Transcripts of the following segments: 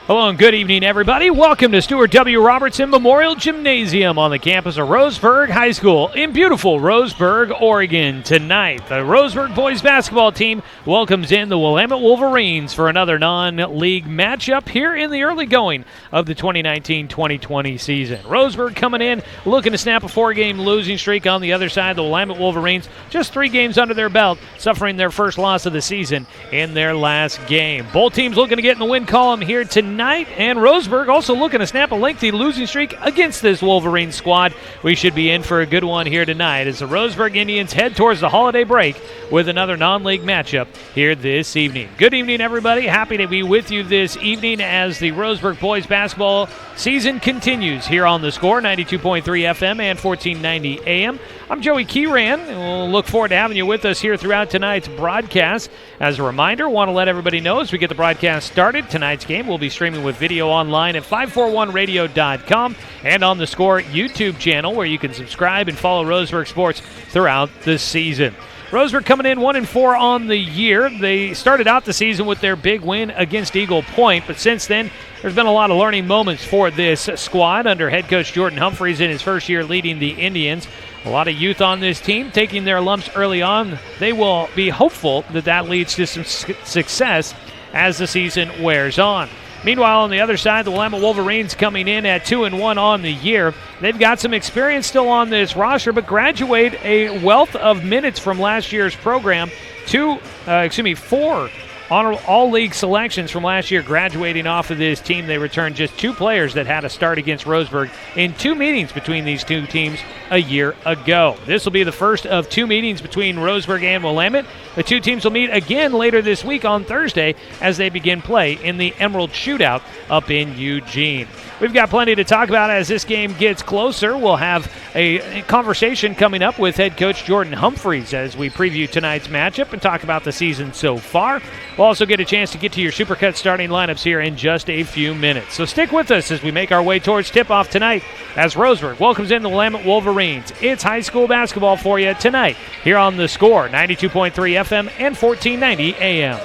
Hello and good evening, everybody. Welcome to Stuart W. Robertson Memorial Gymnasium on the campus of Roseburg High School in beautiful Roseburg, Oregon. Tonight, the Roseburg boys basketball team welcomes in the Willamette Wolverines for another non-league matchup here in the early going of the 2019-2020 season. Roseburg coming in looking to snap a 4-game losing streak. On the other side, the Willamette Wolverines just 3 games under their belt, suffering their first loss of the season in their last game. Both teams looking to get in the win column here tonight, and Roseburg also looking to snap a lengthy losing streak against this Wolverines squad. We should be in for a good one here tonight as the Roseburg Indians head towards the holiday break with another non-league matchup here this evening. Good evening, everybody. Happy to be with you this evening as the Roseburg boys basketball season continues here on The Score, 92.3 FM and 1490 AM. I'm Joey Keyran, and we'll look forward to having you with us here throughout tonight's broadcast. As a reminder, want to let everybody know as we get the broadcast started, tonight's game will be streaming with video online at 541radio.com and on the Score YouTube channel, where you can subscribe and follow Roseburg sports throughout the season. Roseburg coming in 1-4 on the year. They started out the season with their big win against Eagle Point, but since then, there's been a lot of learning moments for this squad under head coach Jordan Humphreys in his first year leading the Indians. A lot of youth on this team taking their lumps early on. They will be hopeful that that leads to some success as the season wears on. Meanwhile, on the other side, the Willamette Wolverines coming in at 2-1 on the year. They've got some experience still on this roster, but graduate a wealth of minutes from last year's program. 4 all-league selections from last year graduating off of this team. They returned just 2 players that had a start against Roseburg in 2 meetings between these 2 teams a year ago. This will be the first of 2 meetings between Roseburg and Willamette. The 2 teams will meet again later this week on Thursday as they begin play in the Emerald Shootout up in Eugene. We've got plenty to talk about as this game gets closer. We'll have a conversation coming up with head coach Jordan Humphreys as we preview tonight's matchup and talk about the season so far. We'll also get a chance to get to your Supercut starting lineups here in just a few minutes. So stick with us as we make our way towards tip-off tonight as Roseburg welcomes in the Willamette Wolverines. It's high school basketball for you tonight here on The Score, 92.3 FM and 1490 AM.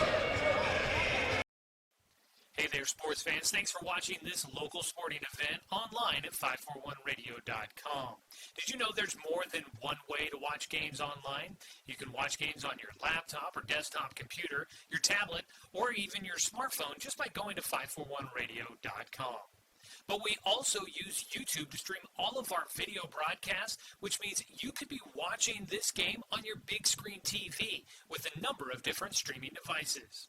Hey there, sports fans. Thanks for watching this local sporting event online at 541radio.com. Did you know there's more than one way to watch games online? You can watch games on your laptop or desktop computer, your tablet, or even your smartphone just by going to 541radio.com. But we also use YouTube to stream all of our video broadcasts, which means you could be watching this game on your big screen TV with a number of different streaming devices.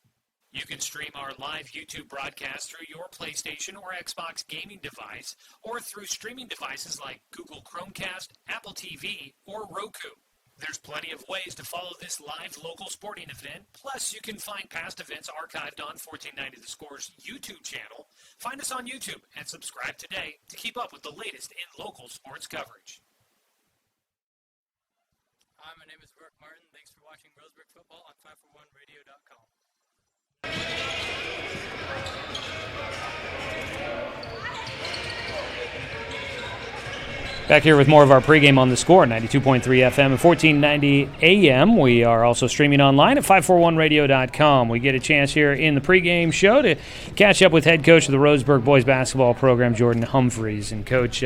You can stream our live YouTube broadcast through your PlayStation or Xbox gaming device or through streaming devices like Google Chromecast, Apple TV, or Roku. There's plenty of ways to follow this live local sporting event. Plus, you can find past events archived on 1490 The Score's YouTube channel. Find us on YouTube and subscribe today to keep up with the latest in local sports coverage. Hi, my name is Burke Martin. Thanks for watching Roseburg football on 541radio.com. Back here with more of our pregame on The Score, 92.3 FM and 1490 AM. We are also streaming online at 541radio.com. We get a chance here in the pregame show to catch up with head coach of the Roseburg boys basketball program, Jordan Humphreys. And, Coach,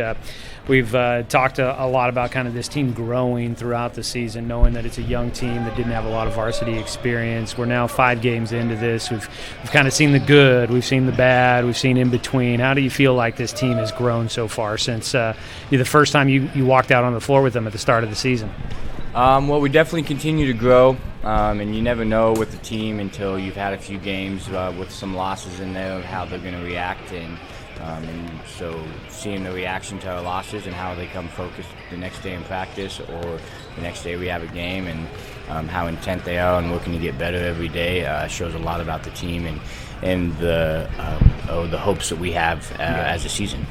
we've talked a lot about kind of this team growing throughout the season, knowing that it's a young team that didn't have a lot of varsity experience. We're now 5 games into this. We've kind of seen the good, we've seen the bad, we've seen in between. How do you feel like this team has grown so far since the first time you walked out on the floor with them at the start of the season? Well, we definitely continue to grow, and you never know with the team until you've had a few games with some losses in there of how they're going to react. And so seeing the reaction to our losses and how they come focused the next day in practice or the next day we have a game, and how intent they are on working to get better every day shows a lot about the team and the hopes that we have as a season.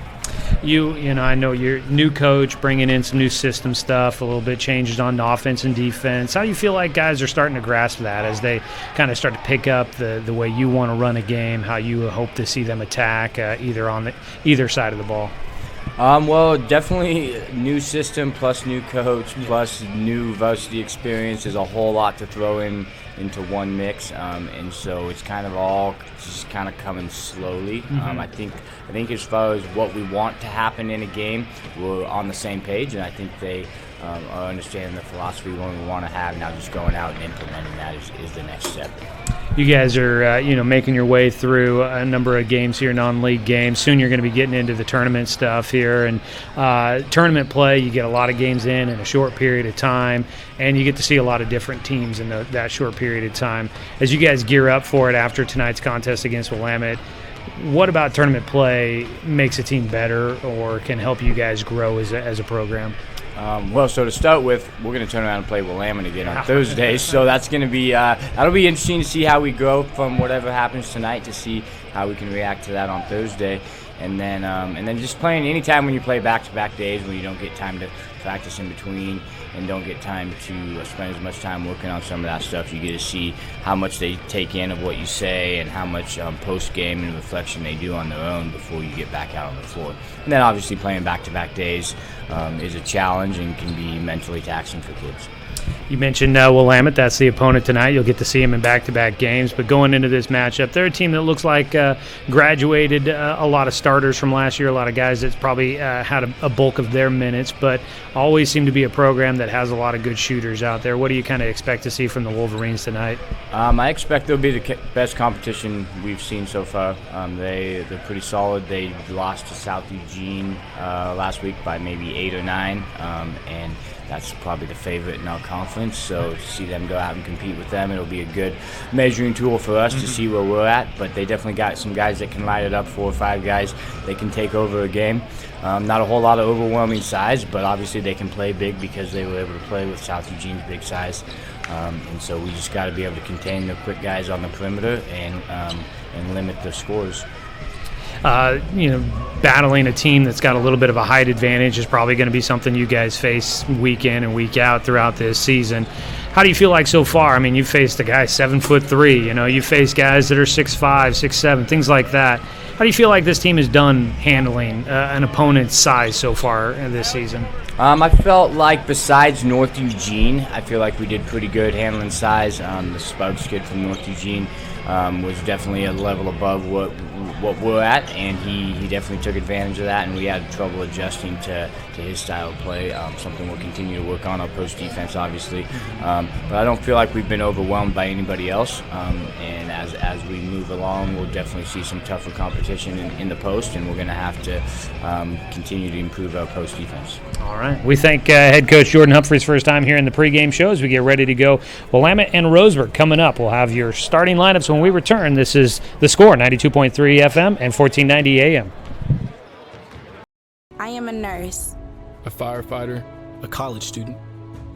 You know, I know you're new coach, bringing in some new system stuff, a little bit changes on offense and defense. How do you feel like guys are starting to grasp that as they kind of start to pick up the way you want to run a game, how you hope to see them attack either side of the ball? Well, definitely new system plus new coach plus new varsity experience is a whole lot to throw into one mix, and so it's kind of all just kind of coming slowly. I think as far as what we want to happen in a game, we're on the same page, and I think they are understanding the philosophy we want to have. Now just going out and implementing that is the next step. You guys are, making your way through a number of games here, non-league games. Soon you're going to be getting into the tournament stuff here. And tournament play, you get a lot of games in a short period of time, and you get to see a lot of different teams in that short period of time. As you guys gear up for it after tonight's contest against Willamette, what about tournament play makes a team better or can help you guys grow as a program? So to start with, we're going to turn around and play Willamette again on Thursday. So that's going to be that'll be interesting to see how we grow from whatever happens tonight, to see how we can react to that on Thursday, and then just playing anytime when you play back-to-back days when you don't get time to practice in between and don't get time to spend as much time working on some of that stuff. You get to see how much they take in of what you say and how much post-game and reflection they do on their own before you get back out on the floor. And then obviously playing back-to-back days is a challenge and can be mentally taxing for kids. You mentioned Willamette. That's the opponent tonight. You'll get to see them in back-to-back games. But going into this matchup, they're a team that looks like graduated a lot of starters from last year, a lot of guys that's probably had a bulk of their minutes, but always seem to be a program that has a lot of good shooters out there. What do you kind of expect to see from the Wolverines tonight? I expect they'll be the best competition we've seen so far. They're pretty solid. They lost to South Eugene last week by maybe 8 or 9, and that's probably the favorite in our conference. So to see them go out and compete with them, it'll be a good measuring tool for us to see where we're at. But they definitely got some guys that can light it up, 4 or 5 guys. They can take over a game. Not a whole lot of overwhelming size, but obviously they can play big because they were able to play with South Eugene's big size. And so we just got to be able to contain the quick guys on the perimeter and limit the scores. Battling a team that's got a little bit of a height advantage is probably going to be something you guys face week in and week out throughout this season. How do you feel like so far? I mean, you've faced a guy 7'3", you face guys that are 6'5", 6'7", things like that. How do you feel like this team has done handling an opponent's size so far this season? I felt like besides North Eugene, I feel like we did pretty good handling size. The Sparks kid from North Eugene was definitely a level above what we're at, and he definitely took advantage of that, and we had trouble adjusting to his style of play. Something we'll continue to work on, our post defense, obviously. But I don't feel like we've been overwhelmed by anybody else, and as we move along, we'll definitely see some tougher competition in the post, and we're going to have to continue to improve our post defense. All right. We thank head coach Jordan Humphrey's first time here in the pregame show as we get ready to go. Willamette and Roseburg coming up. We'll have your starting lineups when we return. This is The Score, 92.3 FM and 1490 AM. I am a nurse, a firefighter, a college student,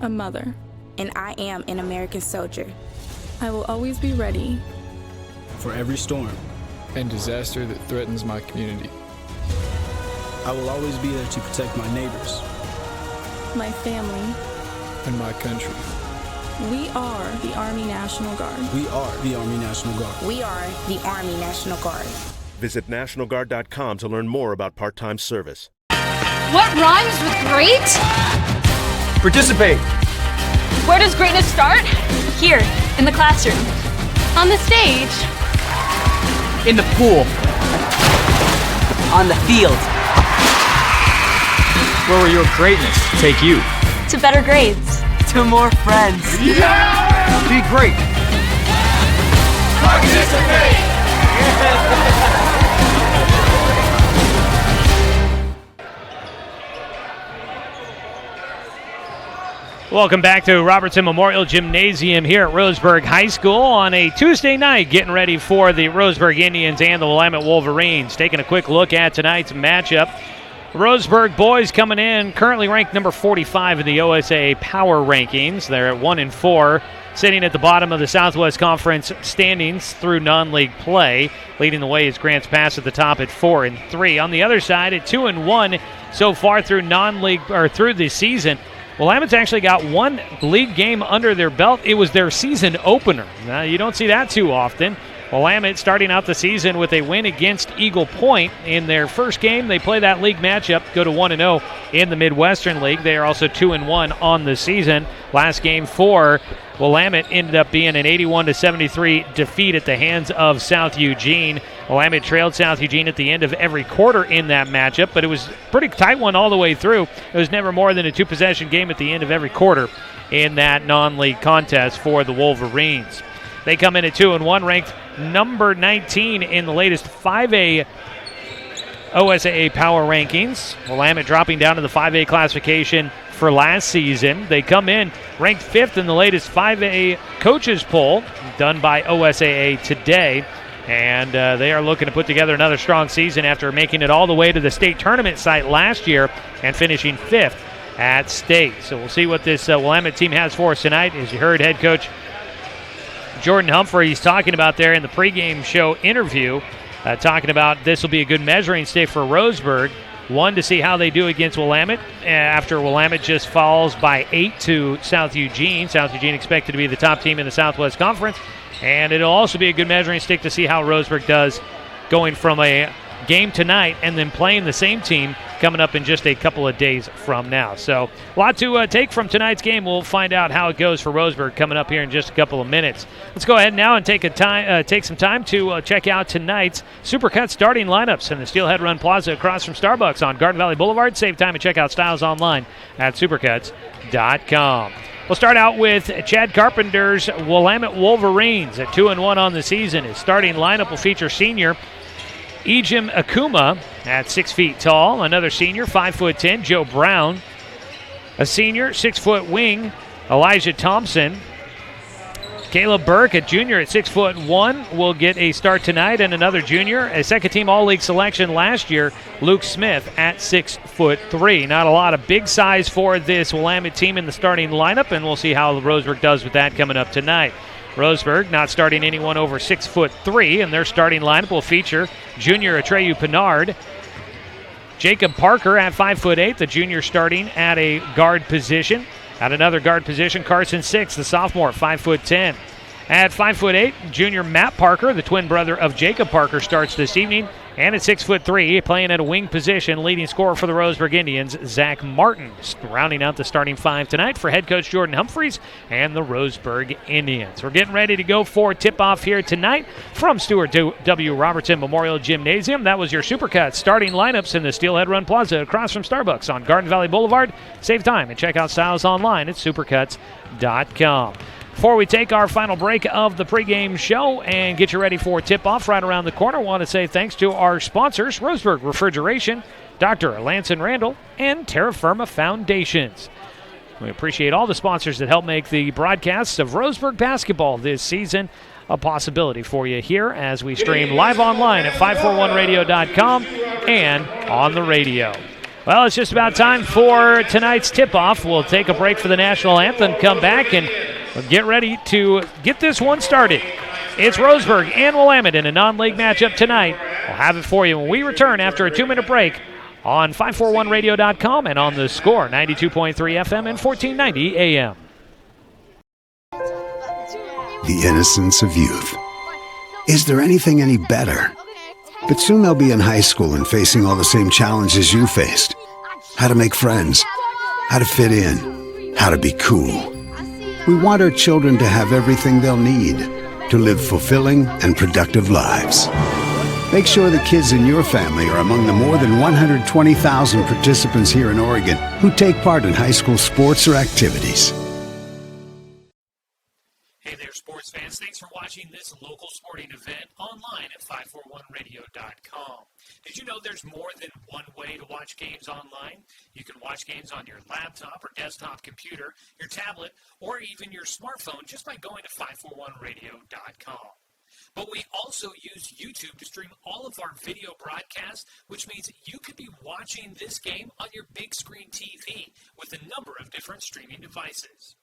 a mother, and I am an American soldier. I will always be ready for every storm and disaster that threatens my community. I will always be there to protect my neighbors, my family, and my country. We are the Army National Guard. We are the Army National Guard. We are the Army National Guard. Visit nationalguard.com to learn more about part-time service. What rhymes with great? Participate. Where does greatness start? Here, in the classroom. On the stage. In the pool. On the field. Where will your greatness take you? To better grades. To more friends. Yeah! Be great. Participate! Welcome back to Robertson Memorial Gymnasium here at Roseburg High School on a Tuesday night, getting ready for the Roseburg Indians and the Willamette Wolverines. Taking a quick look at tonight's matchup. Roseburg boys coming in, currently ranked number 45 in the OSA Power Rankings. They're at 1-4, sitting at the bottom of the Southwest Conference standings through non-league play. Leading the way is Grants Pass at the top at 4-3. On the other side, at 2-1 so far through non-league or through the season. Willamette's actually got one league game under their belt. It was their season opener. Now, you don't see that too often. Willamette starting out the season with a win against Eagle Point. In their first game, they play that league matchup, go to 1-0 in the Midwestern League. They are also 2-1 on the season. Last game for Willamette ended up being an 81-73 defeat at the hands of South Eugene. Willamette trailed South Eugene at the end of every quarter in that matchup, but it was a pretty tight one all the way through. It was never more than a two-possession game at the end of every quarter in that non-league contest for the Wolverines. They come in at 2-1, ranked number 19 in the latest 5A OSAA power rankings. Willamette dropping down to the 5A classification for last season. They come in ranked 5th in the latest 5A coaches poll done by OSAA today. And they are looking to put together another strong season after making it all the way to the state tournament site last year and finishing 5th at state. So we'll see what this Willamette team has for us tonight. As you heard, head coach Jordan Humphreys talking about there in the pregame show interview, talking about this will be a good measuring stick for Roseburg. One, to see how they do against Willamette after Willamette just falls by 8 to South Eugene. South Eugene expected to be the top team in the Southwest Conference. And it'll also be a good measuring stick to see how Roseburg does going from a game tonight and then playing the same team coming up in just a couple of days from now. So a lot to take from tonight's game. We'll find out how it goes for Roseburg coming up here in just a couple of minutes. Let's go ahead now and take some time to check out tonight's Supercut starting lineups in the Steelhead Run Plaza across from Starbucks on Garden Valley Boulevard. Save time and check out styles online at supercuts.com. We'll start out with Chad Carpenter's Willamette Wolverines at 2-1 on the season. His starting lineup will feature senior Ejim Akuma at 6 feet tall. Another senior, 5'10", Joe Brown. A senior, 6-foot wing, Elijah Thompson. Caleb Burke, a junior at 6'1", will get a start tonight, and another junior, a second-team All-League selection last year, Luke Smith at 6'3". Not a lot of big size for this Willamette team in the starting lineup, and we'll see how Roseburg does with that coming up tonight. Roseburg not starting anyone over 6'3", and their starting lineup will feature junior Atreyu Pinard, Jacob Parker at 5'8", the junior starting at a guard position. At another guard position, Carson Six, the sophomore, 5'10". At 5'8", junior Matt Parker, the twin brother of Jacob Parker, starts this evening. And at 6'3", playing at a wing position, leading scorer for the Roseburg Indians, Zach Martin, rounding out the starting five tonight for head coach Jordan Humphreys and the Roseburg Indians. We're getting ready to go for tip-off here tonight from Stuart W. Robertson Memorial Gymnasium. That was your Supercut starting lineups in the Steelhead Run Plaza across from Starbucks on Garden Valley Boulevard. Save time and check out styles online at supercuts.com. Before we take our final break of the pregame show and get you ready for tip-off right around the corner, I want to say thanks to our sponsors, Roseburg Refrigeration, Dr. Lance and Randall, and Terra Firma Foundations. We appreciate all the sponsors that help make the broadcasts of Roseburg basketball this season a possibility for you here as we stream live online at 541radio.com and on the radio. Well, it's just about time for tonight's tip-off. We'll take a break for the national anthem, come back, and we'll get ready to get this one started. It's Roseburg and Willamette in a non-league matchup tonight. We'll have it for you when we return after a 2-minute break on 541radio.com and on the Score, 92.3 FM and 1490 AM. The innocence of youth. Is there anything any better? But soon they'll be in high school and facing all the same challenges you faced. How to make friends, how to fit in, how to be cool. We want our children to have everything they'll need to live fulfilling and productive lives. Make sure the kids in your family are among the more than 120,000 participants here in Oregon who take part in high school sports or activities. Hey there, sports fans. Thanks for watching this local sporting event online at 541radio.com. Did you know there's more than one way to watch games online? You can watch games on your laptop or desktop computer, your tablet, or even your smartphone just by going to 541radio.com. But we also use YouTube to stream all of our video broadcasts, which means you could be watching this game on your big screen TV with a number of different streaming devices.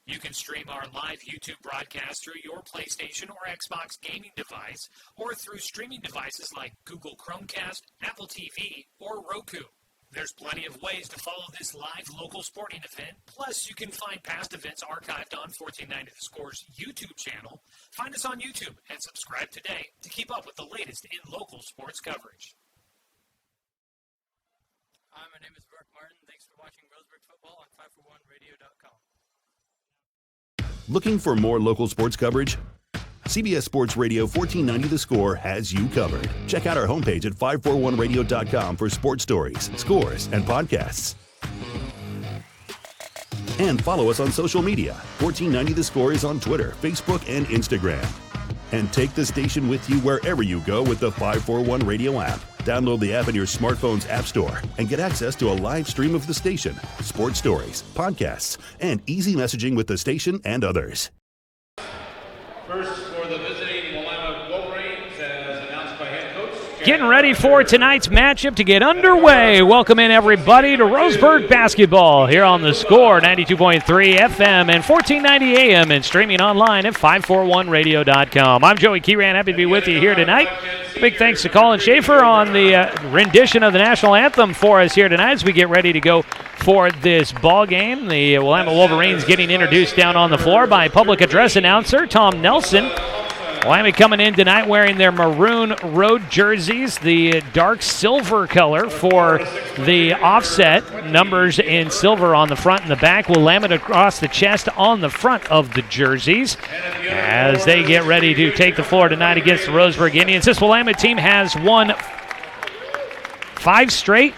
You can stream our live YouTube broadcast through your PlayStation or Xbox gaming device or through streaming devices like Google Chromecast, Apple TV, or Roku. There's plenty of ways to follow this live local sporting event. Plus, you can find past events archived on 1490 The Score's YouTube channel. Find us on YouTube and subscribe today to keep up with the latest in local sports coverage. Hi, my name is Burke Martin. Thanks for watching Roseburg Football on 541radio.com. Looking for more local sports coverage? CBS Sports Radio 1490 The Score has you covered. Check out our homepage at 541radio.com for sports stories, scores, and podcasts. And follow us on social media. 1490 The Score is on Twitter, Facebook, and Instagram. And take the station with you wherever you go with the 541 Radio app. Download the app in your smartphone's app store and get access to a live stream of the station, sports stories, podcasts, and easy messaging with the station and others. First for the visiting Willamette Wolverines, as announced by head coach. Getting ready for tonight's matchup to get underway. Welcome in, everybody, to Roseburg basketball here on The Score, 92.3 FM and 1490 AM, and streaming online at 541radio.com. I'm Joey Kieran, happy to be with you here tonight. Big thanks to Colin Schaefer on the rendition of the national anthem for us here tonight as we get ready to go for this ball game. The Willamette Wolverines getting introduced down on the floor by public address announcer Tom Nelson. Willamette coming in tonight wearing their maroon road jerseys, the dark silver color for the offset, numbers in silver on the front and the back. Willamette across the chest on the front of the jerseys as they get ready to take the floor tonight against the Roseburg Indians. This Willamette team has won 5 straight.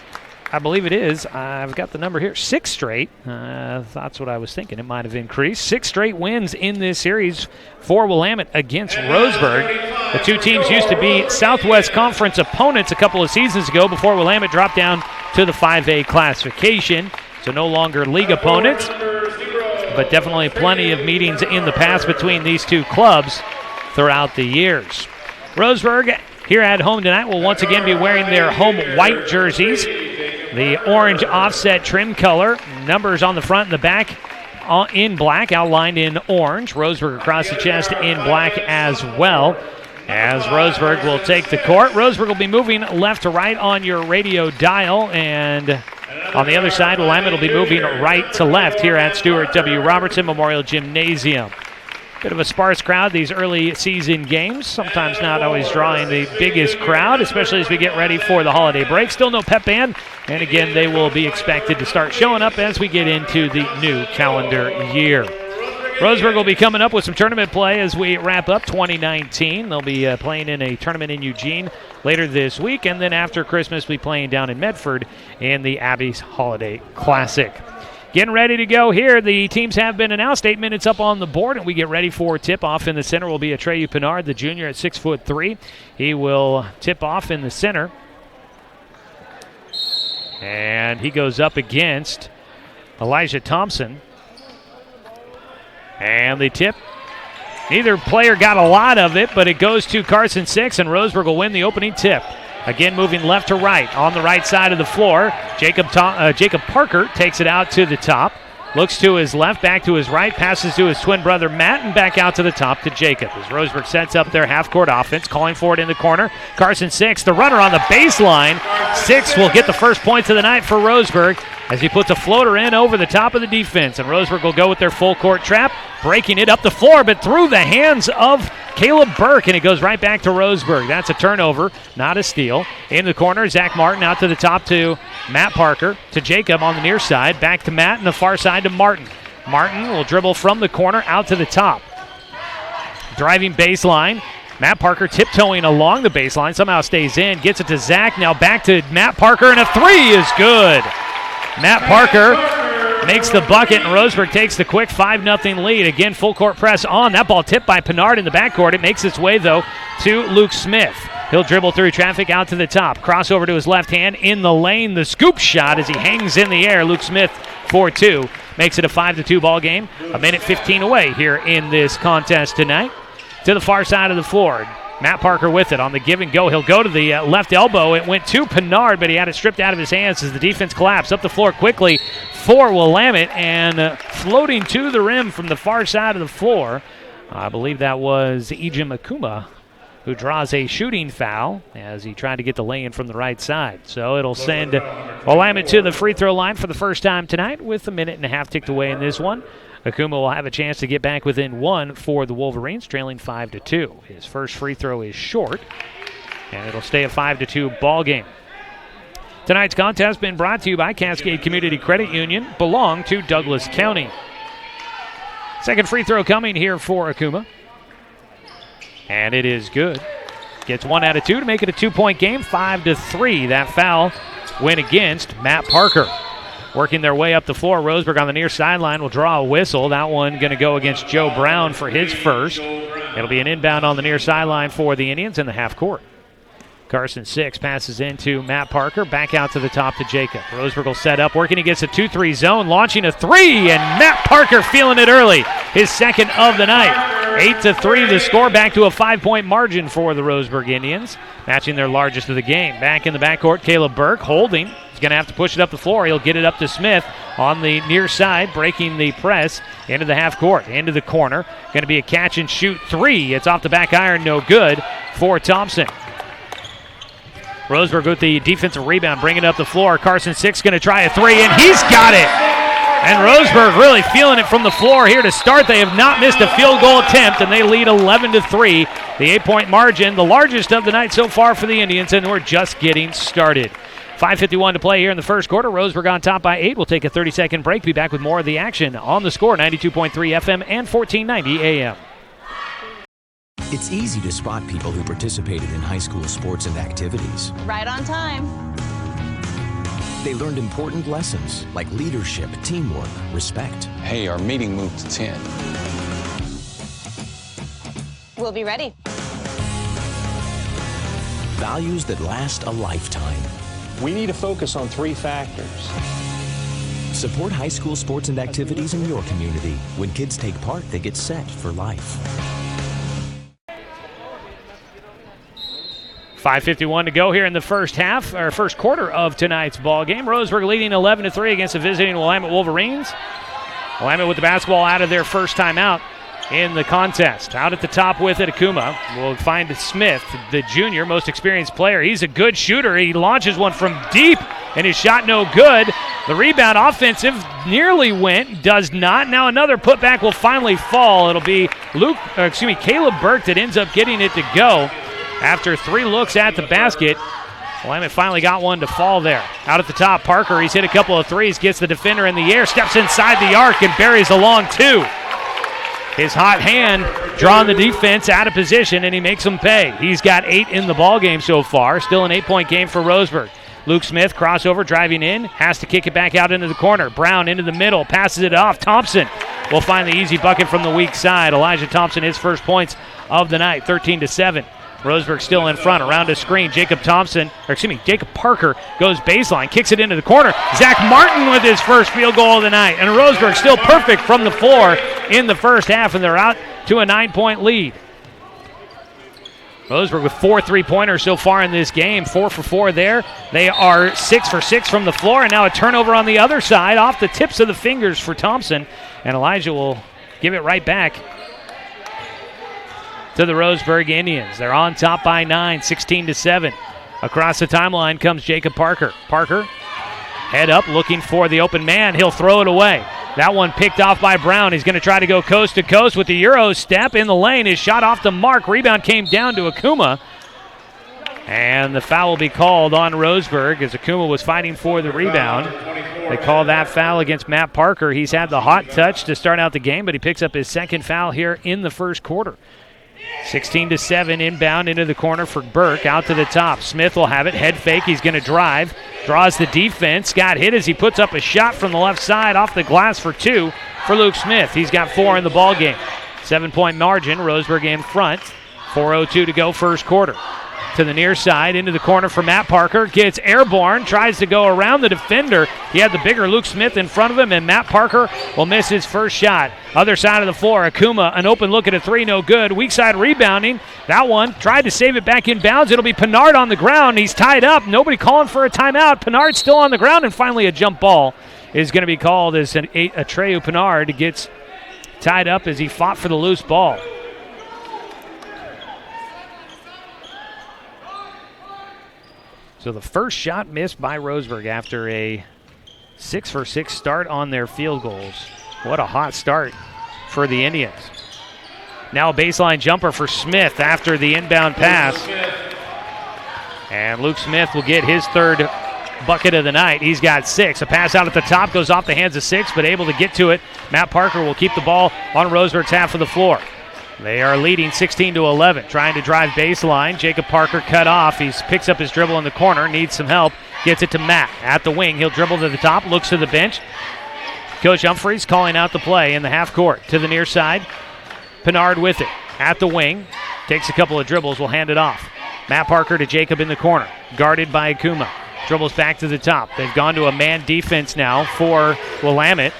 I believe it is. I've got the number here. 6 straight. That's what I was thinking. It might have increased. 6 straight wins in this series for Willamette against Roseburg. The two teams used to be Southwest Conference opponents a couple of seasons ago before Willamette dropped down to the 5A classification. So no longer league opponents, but definitely plenty of meetings in the past between these two clubs throughout the years. Roseburg here at home tonight will once again be wearing their home white jerseys. The orange offset trim color, numbers on the front and the back in black, outlined in orange. Roseburg across the chest in black as well. As Roseburg will take the court. Roseburg will be moving left to right on your radio dial, and on the other side, Willamette will be moving right to left here at Stuart W. Robertson Memorial Gymnasium. Bit of a sparse crowd these early season games, sometimes not always drawing the biggest crowd, especially as we get ready for the holiday break. Still no pep band, and again, they will be expected to start showing up as we get into the new calendar year. Roseburg will be coming up with some tournament play as we wrap up 2019. They'll be playing in a tournament in Eugene later this week, and then after Christmas, we'll be playing down in Medford in the Abbey's Holiday Classic. Getting ready to go here. The teams have been announced. 8 minutes up on the board, and we get ready for tip-off. In the center will be Atreyu Pinard, the junior at 6'3". He will tip off in the center. And he goes up against Elijah Thompson. And the tip. Neither player got a lot of it, but it goes to Carson Six, and Roseburg will win the opening tip. Again, moving left to right on the right side of the floor. Jacob Parker takes it out to the top. Looks to his left, back to his right, passes to his twin brother Matt, and back out to the top to Jacob. As Roseburg sets up their half-court offense, calling for it in the corner. Carson Six, the runner on the baseline. Six will get the first points of the night for Roseburg as he puts a floater in over the top of the defense. And Roseburg will go with their full-court trap, breaking it up the floor, but through the hands of Caleb Burke, and it goes right back to Roseburg. That's a turnover, not a steal. In the corner, Zach Martin out to the top to Matt Parker, to Jacob on the near side, back to Matt, and the far side to Martin. Martin will dribble from the corner out to the top. Driving baseline, Matt Parker tiptoeing along the baseline, somehow stays in, gets it to Zach, now back to Matt Parker, and a three is good. Matt Parker makes the bucket, and Roseburg takes the quick 5-0 lead. Again, full court press on. That ball tipped by Pinard in the backcourt. It makes its way, though, to Luke Smith. He'll dribble through traffic out to the top. Crossover to his left hand in the lane. The scoop shot as he hangs in the air. Luke Smith for 2. Makes it a 5-2 ball game. A minute 15 away here in this contest tonight. To the far side of the floor. Matt Parker with it on the give and go. He'll go to the left elbow. It went to Pinard, but he had it stripped out of his hands as the defense collapsed. Up the floor quickly for Willamette, and floating to the rim from the far side of the floor. I believe that was Ejim Akuma who draws a shooting foul as he tried to get the lay-in from the right side. So it'll send Willamette to the free throw line for the first time tonight with a minute and a half ticked away in this one. Akuma will have a chance to get back within one for the Wolverines, trailing 5-2. His first free throw is short, and it'll stay a 5-2 ball game. Tonight's contest has been brought to you by Cascade Community Credit Union, belong to Douglas County. Second free throw coming here for Akuma. And it is good. Gets 1 out of 2 to make it a 2-point game, 5-3. That foul went against Matt Parker. Working their way up the floor, Roseburg on the near sideline will draw a whistle. That one going to go against Joe Brown for his first. It'll be an inbound on the near sideline for the Indians in the half court. Carson Six passes into Matt Parker, back out to the top to Jacob. Roseburg will set up, working against a 2-3 zone, launching a 3, and Matt Parker feeling it early. His second of the night. 8-3 the score, back to a 5-point margin for the Roseburg Indians, matching their largest of the game. Back in the backcourt, Caleb Burke holding. He's going to have to push it up the floor. He'll get it up to Smith on the near side, breaking the press into the half court, into the corner. Going to be a catch and shoot 3. It's off the back iron, no good for Thompson. Roseburg with the defensive rebound, bringing it up the floor. Carson Six going to try a 3, and he's got it. And Roseburg really feeling it from the floor here to start. They have not missed a field goal attempt, and they lead 11-3. The 8-point margin, the largest of the night so far for the Indians, and we're just getting started. 5:51 to play here in the first quarter. Roseburg on top by 8. We'll take a 30-second break. Be back with more of the action on the Score, 92.3 FM and 1490 AM. It's easy to spot people who participated in high school sports and activities. Right on time. They learned important lessons like leadership, teamwork, respect. Hey, our meeting moved to 10. We'll be ready. Values that last a lifetime. We need to focus on 3 factors. Support high school sports and activities in your community. When kids take part, they get set for life. 5:51 to go here in the first quarter of tonight's ball game. Roseburg leading 11-3 against the visiting Willamette Wolverines. Willamette with the basketball out of their first timeout in the contest. Out at the top with it, Akuma will find Smith, the junior, most experienced player. He's a good shooter. He launches one from deep, and his shot no good. The rebound offensive nearly went, does not. Now another putback will finally fall. It'll be Caleb Burke that ends up getting it to go. After 3 looks at the basket, Willamette finally got one to fall there. Out at the top, Parker, he's hit a couple of threes, gets the defender in the air, steps inside the arc, and buries a long 2. His hot hand drawing the defense out of position, and he makes them pay. He's got 8 in the ball game so far. Still an 8-point game for Roseburg. Luke Smith, crossover, driving in, has to kick it back out into the corner. Brown into the middle, passes it off. Thompson will find the easy bucket from the weak side. Elijah Thompson, his first points of the night, 13-7. Roseburg still in front, around a screen. Jacob Parker goes baseline, kicks it into the corner. Zach Martin with his first field goal of the night. And Roseburg still perfect from the floor in the first half, and they're out to a 9-point lead. Roseburg with 4 3-pointers so far in this game, 4 for 4 there. They are 6 for 6 from the floor, and now a turnover on the other side off the tips of the fingers for Thompson. And Elijah will give it right back to the Roseburg Indians. They're on top by 9, 16-7. Across the timeline comes Jacob Parker. Parker, head up, looking for the open man. He'll throw it away. That one picked off by Brown. He's going to try to go coast to coast with the Euro step in the lane. His shot off the mark. Rebound came down to Akuma. And the foul will be called on Roseburg as Akuma was fighting for the rebound. They call that foul against Matt Parker. He's had the hot touch to start out the game, but he picks up his second foul here in the first quarter. 16-7 inbound into the corner for Burke. Out to the top. Smith will have it. Head fake. He's going to drive. Draws the defense. Got hit as he puts up a shot from the left side off the glass for 2 for Luke Smith. He's got 4 in the ball game. 7-point margin. Roseburg in front. 4:02 to go first quarter. To the near side, into the corner for Matt Parker. Gets airborne, tries to go around the defender. He had the bigger Luke Smith in front of him, and Matt Parker will miss his first shot. Other side of the floor, Akuma, an open look at a 3, no good. Weak side rebounding. That one, tried to save it back in bounds. It'll be Pinard on the ground. He's tied up. Nobody calling for a timeout. Pinard still on the ground, and finally a jump ball is going to be called as Atreyu Pinard gets tied up as he fought for the loose ball. So the first shot missed by Roseburg after a 6-for-6 start on their field goals. What a hot start for the Indians. Now a baseline jumper for Smith after the inbound pass. And Luke Smith will get his third bucket of the night. He's got 6. A pass out at the top goes off the hands of 6, but able to get to it. Matt Parker will keep the ball on Roseburg's half of the floor. They are leading 16-11, trying to drive baseline. Jacob Parker cut off. He picks up his dribble in the corner, needs some help, gets it to Matt at the wing. He'll dribble to the top, looks to the bench. Coach Humphreys calling out the play in the half court to the near side. Pinard with it at the wing. Takes a couple of dribbles, will hand it off. Matt Parker to Jacob in the corner, guarded by Akuma. Dribbles back to the top. They've gone to a man defense now for Willamette.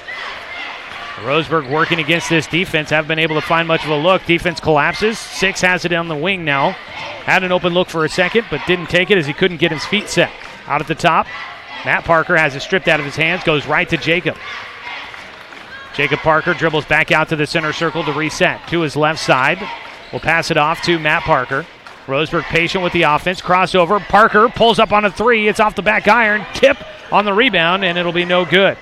Roseburg working against this defense, haven't been able to find much of a look. Defense collapses. 6 has it on the wing now. Had an open look for a second, but didn't take it as he couldn't get his feet set. Out at the top, Matt Parker has it stripped out of his hands, goes right to Jacob. Jacob Parker dribbles back out to the center circle to reset. To his left side. Will pass it off to Matt Parker. Roseburg patient with the offense. Crossover. Parker pulls up on a 3. It's off the back iron. Tip on the rebound, and it'll be no good.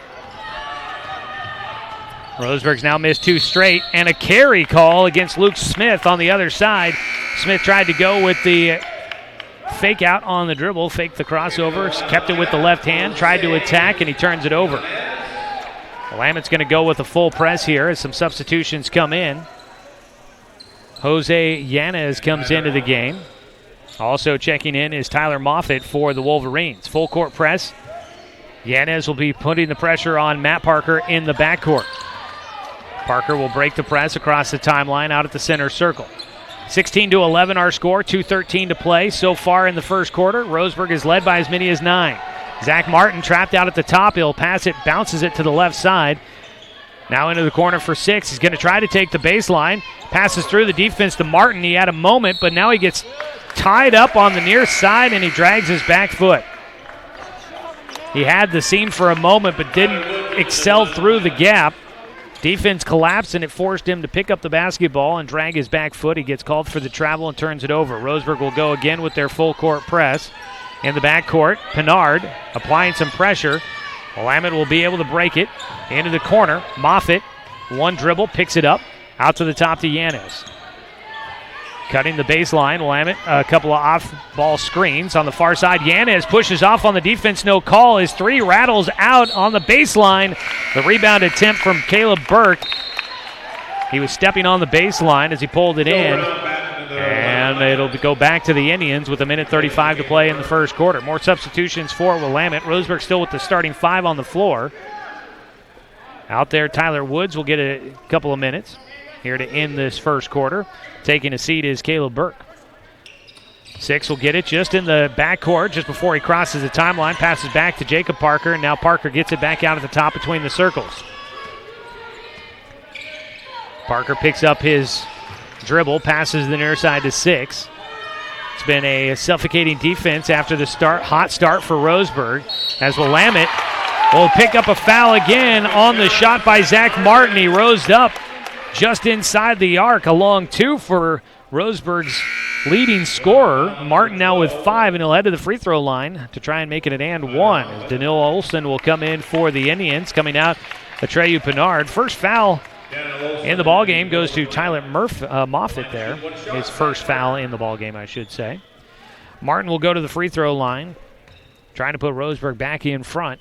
Roseburg's now missed 2 straight, and a carry call against Luke Smith on the other side. Smith tried to go with the fake out on the dribble, faked the crossover, kept it with the left hand, tried to attack, and he turns it over. Willamette's going to go with a full press here as some substitutions come in. Jose Yanez comes into the game. Also checking in is Tyler Moffitt for the Wolverines. Full court press. Yanez will be putting the pressure on Matt Parker in the backcourt. Parker will break the press across the timeline out at the center circle. 16-11 our score, 2:13 to play so far in the first quarter. Roseburg is led by as many as 9. Zach Martin trapped out at the top. He'll pass it, bounces it to the left side. Now into the corner for 6. He's going to try to take the baseline. Passes through the defense to Martin. He had a moment, but now he gets tied up on the near side and he drags his back foot. He had the seam for a moment, but didn't excel through the gap. Defense collapsed, and it forced him to pick up the basketball and drag his back foot. He gets called for the travel and turns it over. Roseburg will go again with their full court press. In the backcourt, Pinard applying some pressure. Willamette will be able to break it. Into the corner, Moffitt, one dribble, picks it up. Out to the top to Yanez. Cutting the baseline, Willamette, a couple of off-ball screens on the far side. Yanez pushes off on the defense, no call. His 3 rattles out on the baseline. The rebound attempt from Caleb Burke. He was stepping on the baseline as he pulled it in. And it'll go back to the Indians with 1:35 to play in the first quarter. More substitutions for Willamette. Roseburg still with the starting 5 on the floor. Out there, Tyler Woods will get a couple of minutes here to end this first quarter. Taking a seat is Caleb Burke. 6 will get it just in the backcourt just before he crosses the timeline. Passes back to Jacob Parker, and now Parker gets it back out at the top between the circles. Parker picks up his dribble, passes the near side to 6. It's been a suffocating defense after the hot start for Roseburg, as Willamette will pick up a foul again on the shot by Zach Martin. He rose up just inside the arc, a long 2 for Roseburg's leading scorer. Martin now with 5, and he'll head to the free throw line to try and make it an and 1. Danilo Olsen will come in for the Indians. Coming out, Atreyu Pinard. First foul in the ballgame goes to Tyler Moffitt there. His first foul in the ballgame, I should say. Martin will go to the free throw line, trying to put Roseburg back in front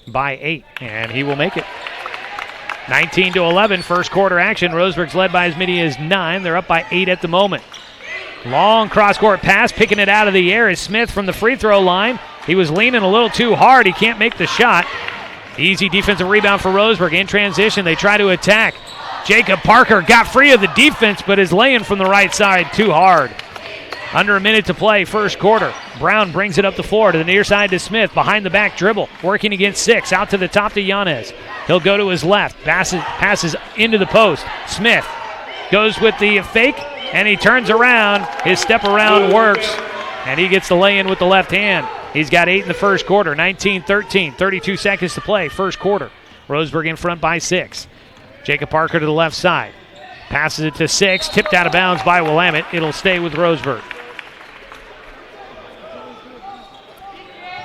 by 8, and he will make it. 19-11, first quarter action. Roseburg's led by as many as 9. They're up by 8 at the moment. Long cross-court pass, picking it out of the air is Smith from the free throw line. He was leaning a little too hard. He can't make the shot. Easy defensive rebound for Roseburg. In transition, they try to attack. Jacob Parker got free of the defense, but is laying from the right side too hard. Under a minute to play, first quarter. Brown brings it up the floor to the near side to Smith. Behind the back dribble, working against 6. Out to the top to Yanez. He'll go to his left. Passes into the post. Smith goes with the fake, and he turns around. His step around works, and he gets the lay-in with the left hand. He's got 8 in the first quarter. 19-13, 32 seconds to play, first quarter. Roseburg in front by 6. Jacob Parker to the left side. Passes it to 6, tipped out of bounds by Willamette. It'll stay with Roseburg.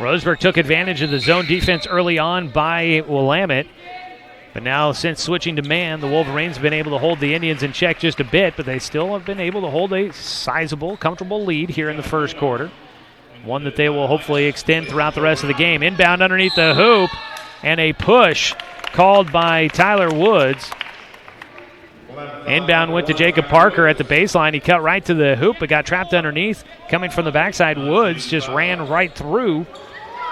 Roseburg took advantage of the zone defense early on by Willamette. But now, since switching to man, the Wolverines have been able to hold the Indians in check just a bit, but they still have been able to hold a sizable, comfortable lead here in the first quarter. One that they will hopefully extend throughout the rest of the game. Inbound underneath the hoop, and a push called by Tyler Woods. Inbound went to Jacob Parker at the baseline. He cut right to the hoop, but got trapped underneath. Coming from the backside, Woods just ran right through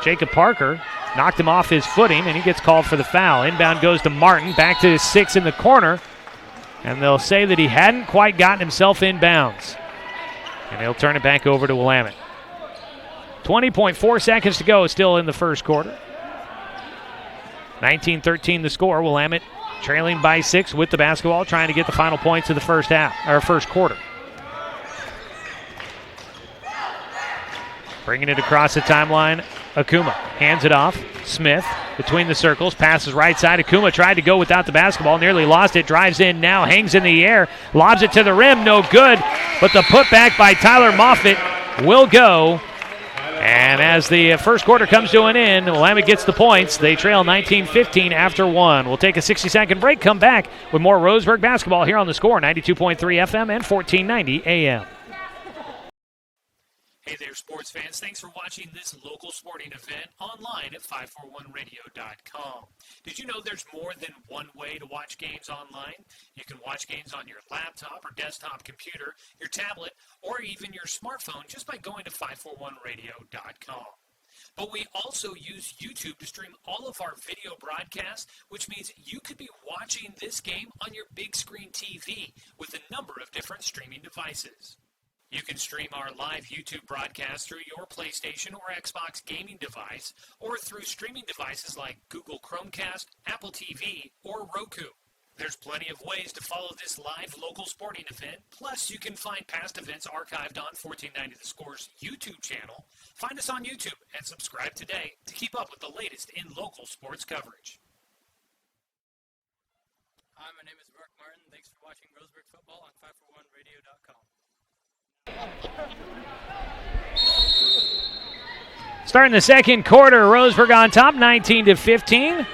Jacob Parker. Knocked him off his footing, and he gets called for the foul. Inbound goes to Martin, back to his 6 in the corner. And they'll say that he hadn't quite gotten himself in bounds. And he'll turn it back over to Willamette. 20.4 seconds to go still in the first quarter. 19-13 the score. Willamette trailing by 6 with the basketball, trying to get the final points of the first quarter. Bringing it across the timeline, Akuma hands it off. Smith between the circles, passes right side. Akuma tried to go without the basketball, nearly lost it, drives in now, hangs in the air, lobs it to the rim, no good, but the putback by Tyler Moffitt will go. And as the first quarter comes to an end, Willamette gets the points. They trail 19-15 after 1. We'll take a 60-second break, come back with more Roseburg basketball here on the Score, 92.3 FM and 1490 AM. Hey there, sports fans. Thanks for watching this local sporting event online at 541radio.com. Did you know there's more than one way to watch games online? You can watch games on your laptop or desktop computer, your tablet, or even your smartphone just by going to 541radio.com. But we also use YouTube to stream all of our video broadcasts, which means you could be watching this game on your big screen TV with a number of different streaming devices. You can stream our live YouTube broadcast through your PlayStation or Xbox gaming device or through streaming devices like Google Chromecast, Apple TV, or Roku. There's plenty of ways to follow this live local sporting event. Plus, you can find past events archived on 1490 The Score's YouTube channel. Find us on YouTube and subscribe today to keep up with the latest in local sports coverage. Hi, my name is Mark Martin. Thanks for watching Roseburg football on 541radio.com. Starting the second quarter, Roseburg on top, 19-15.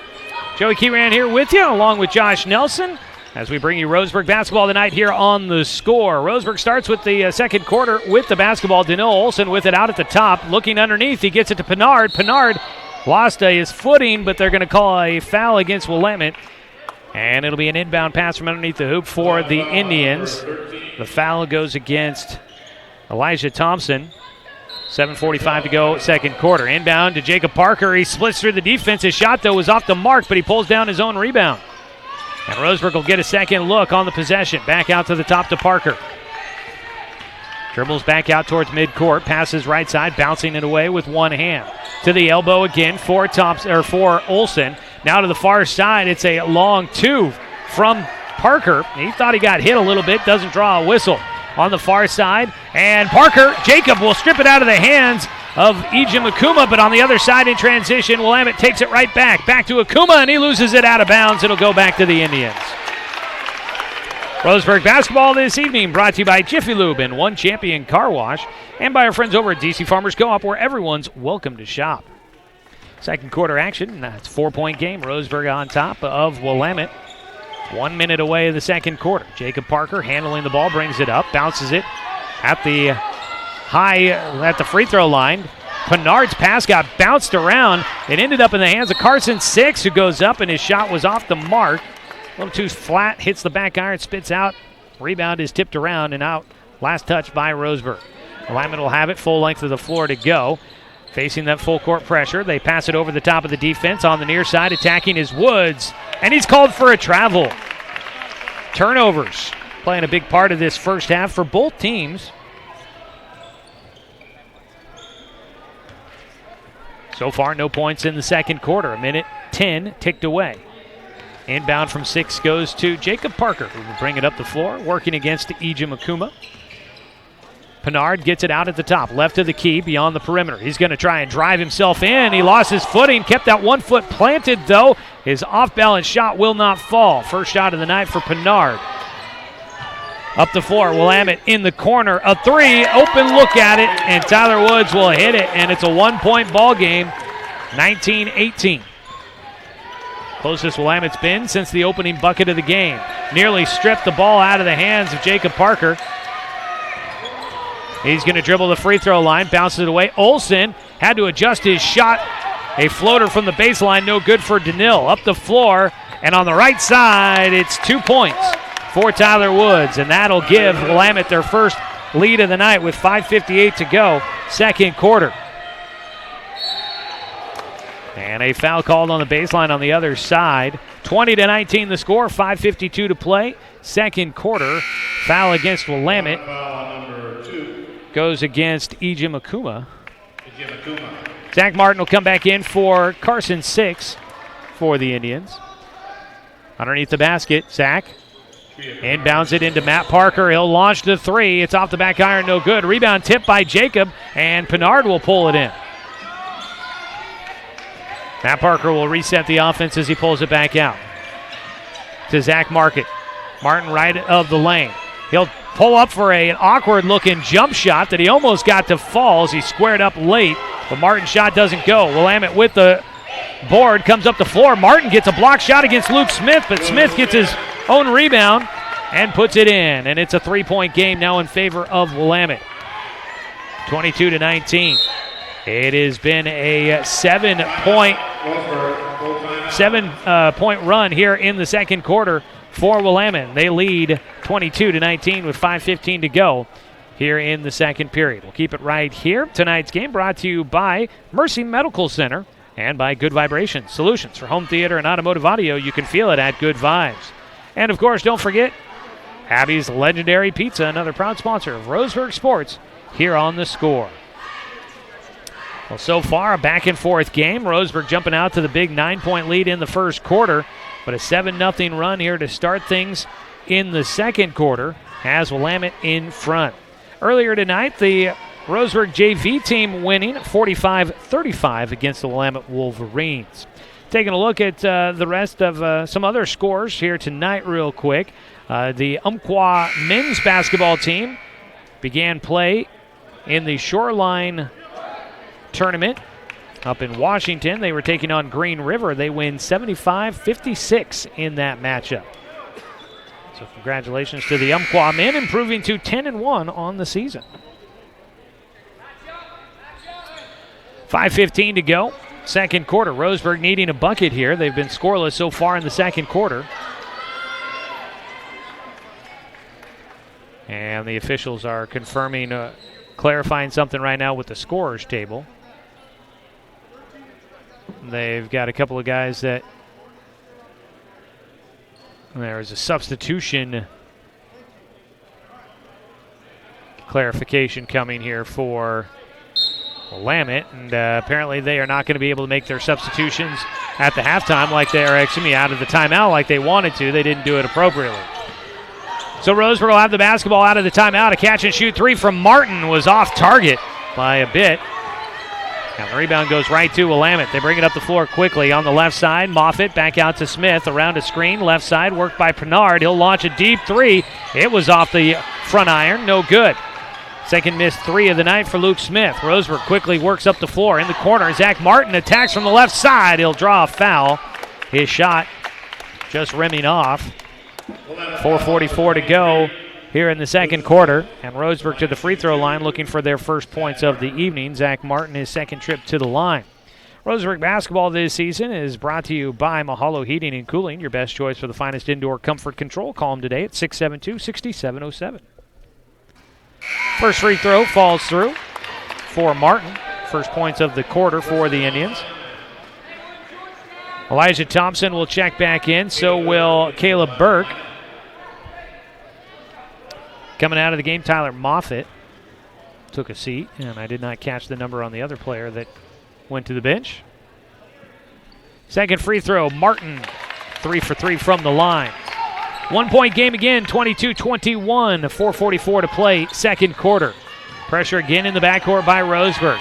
Joey Keyran here with you, along with Josh Nelson, as we bring you Roseburg basketball tonight here on the Score. Roseburg starts with the second quarter with the basketball. Daniil Olsen with it out at the top, looking underneath. He gets it to Pinard. Pinard lost his footing, but they're going to call a foul against Willamette. And it'll be an inbound pass from underneath the hoop for the Indians. The foul goes against Elijah Thompson. 7:45 to go, second quarter. Inbound to Jacob Parker. He splits through the defense. His shot, though, was off the mark, but he pulls down his own rebound. And Roseburg will get a second look on the possession. Back out to the top to Parker. Dribbles back out towards midcourt. Passes right side, bouncing it away with one hand. To the elbow again for Olsen. Now to the far side. It's a long two from Parker. He thought he got hit a little bit. Doesn't draw a whistle. On the far side, and Jacob will strip it out of the hands of Ejim Akuma, but on the other side in transition, Willamette takes it right back to Akuma, and he loses it out of bounds. It'll go back to the Indians. Roseburg basketball this evening brought to you by Jiffy Lube and One Champion Car Wash, and by our friends over at DC Farmers Co-op, where everyone's welcome to shop. Second quarter action, that's 4-point game. Roseburg on top of Willamette. 1 minute away of the second quarter. Jacob Parker handling the ball, brings it up, bounces it at the free throw line. Pinard's pass got bounced around. It ended up in the hands of Carson Six, who goes up, and his shot was off the mark. A little too flat, hits the back iron, spits out. Rebound is tipped around and out. Last touch by Roseburg. Willamette will have it, full length of the floor to go. Facing that full court pressure, they pass it over the top of the defense. On the near side, attacking is Woods, and he's called for a travel. Turnovers playing a big part of this first half for both teams. So far, no points in the second quarter. 1:10 ticked away. Inbound from Six goes to Jacob Parker, who will bring it up the floor, working against Ejim Akuma. Pinard gets it out at the top, left of the key, beyond the perimeter. He's going to try and drive himself in. He lost his footing, kept that 1 foot planted, though. His off-balance shot will not fall. First shot of the night for Pinard. Up the floor, Willamette in the corner. A three, open look at it, and Tyler Woods will hit it, and it's a 1-point ball game, 19-18. Closest Willamette's been since the opening bucket of the game. Nearly stripped the ball out of the hands of Jacob Parker. He's going to dribble the free throw line, bounces it away. Olsen had to adjust his shot. A floater from the baseline, no good for Danil. Up the floor, and on the right side, it's 2 points for Tyler Woods, and that'll give Willamette their first lead of the night with 5:58 to go, second quarter. And a foul called on the baseline on the other side. 20-19 the score, 5:52 to play, second quarter. Foul against Willamette goes against Ejim Akuma. Zach Martin will come back in for Carson Six for the Indians. Underneath the basket, Zach inbounds it into Matt Parker. He'll launch the three. It's off the back iron, no good. Rebound tipped by Jacob, and Pinard will pull it in. Matt Parker will reset the offense as he pulls it back out to Zach Martin. Martin right of the lane. He'll pull up for an awkward-looking jump shot that he almost got to fall as he squared up late, but Martin's shot doesn't go. Willamette with the board, comes up the floor. Martin gets a block shot against Luke Smith, but Smith gets his own rebound and puts it in, and it's a three-point game now in favor of Willamette. 22-19. It has been a seven-point run here in the second quarter for Willamette. They lead 22-19 with 5:15 to go here in the second period. We'll keep it right here. Tonight's game brought to you by Mercy Medical Center and by Good Vibrations Solutions for home theater and automotive audio. You can feel it at Good Vibes. And, of course, don't forget Abby's Legendary Pizza, another proud sponsor of Roseburg Sports here on The Score. Well, so far, a back-and-forth game. Roseburg jumping out to the big 9-point lead in the first quarter, but a 7-0 run here to start things in the second quarter has Willamette in front. Earlier tonight, the Roseburg JV team winning 45-35 against the Willamette Wolverines. Taking a look at the rest of some other scores here tonight real quick. The Umpqua men's basketball team began play in the Shoreline tournament up in Washington. They were taking on Green River. They win 75-56 in that matchup. So congratulations to the Umpqua men, improving to 10-1 on the season. 5:15 to go. Second quarter. Roseburg needing a bucket here. They've been scoreless so far in the second quarter. And the officials are confirming, clarifying something right now with the scorers table. They've got a couple of guys that there's a substitution clarification coming here for Willamette, and apparently they are not going to be able to make their substitutions at the halftime like they are, out of the timeout like they wanted to. They didn't do it appropriately. So Roseburg will have the basketball out of the timeout. A catch-and-shoot three from Martin was off target by a bit. And the rebound goes right to Willamette. They bring it up the floor quickly on the left side. Moffitt back out to Smith. Around a screen. Left side worked by Pinard. He'll launch a deep three. It was off the front iron. No good. Second missed three of the night for Luke Smith. Roseburg quickly works up the floor. In the corner, Zach Martin attacks from the left side. He'll draw a foul. His shot just rimming off. 4:44 to go here in the second quarter. And Roseburg to the free throw line looking for their first points of the evening. Zach Martin, his second trip to the line. Roseburg basketball this season is brought to you by Mahalo Heating and Cooling, your best choice for the finest indoor comfort control. Call them today at 672-6707. First free throw falls through for Martin. First points of the quarter for the Indians. Elijah Thompson will check back in. So will Caleb Burke. Coming out of the game, Tyler Moffitt took a seat, and I did not catch the number on the other player that went to the bench. Second free throw, Martin, 3 for 3 from the line. 1 point game again, 22-21, 4:44 to play, second quarter. Pressure again in the backcourt by Roseburg.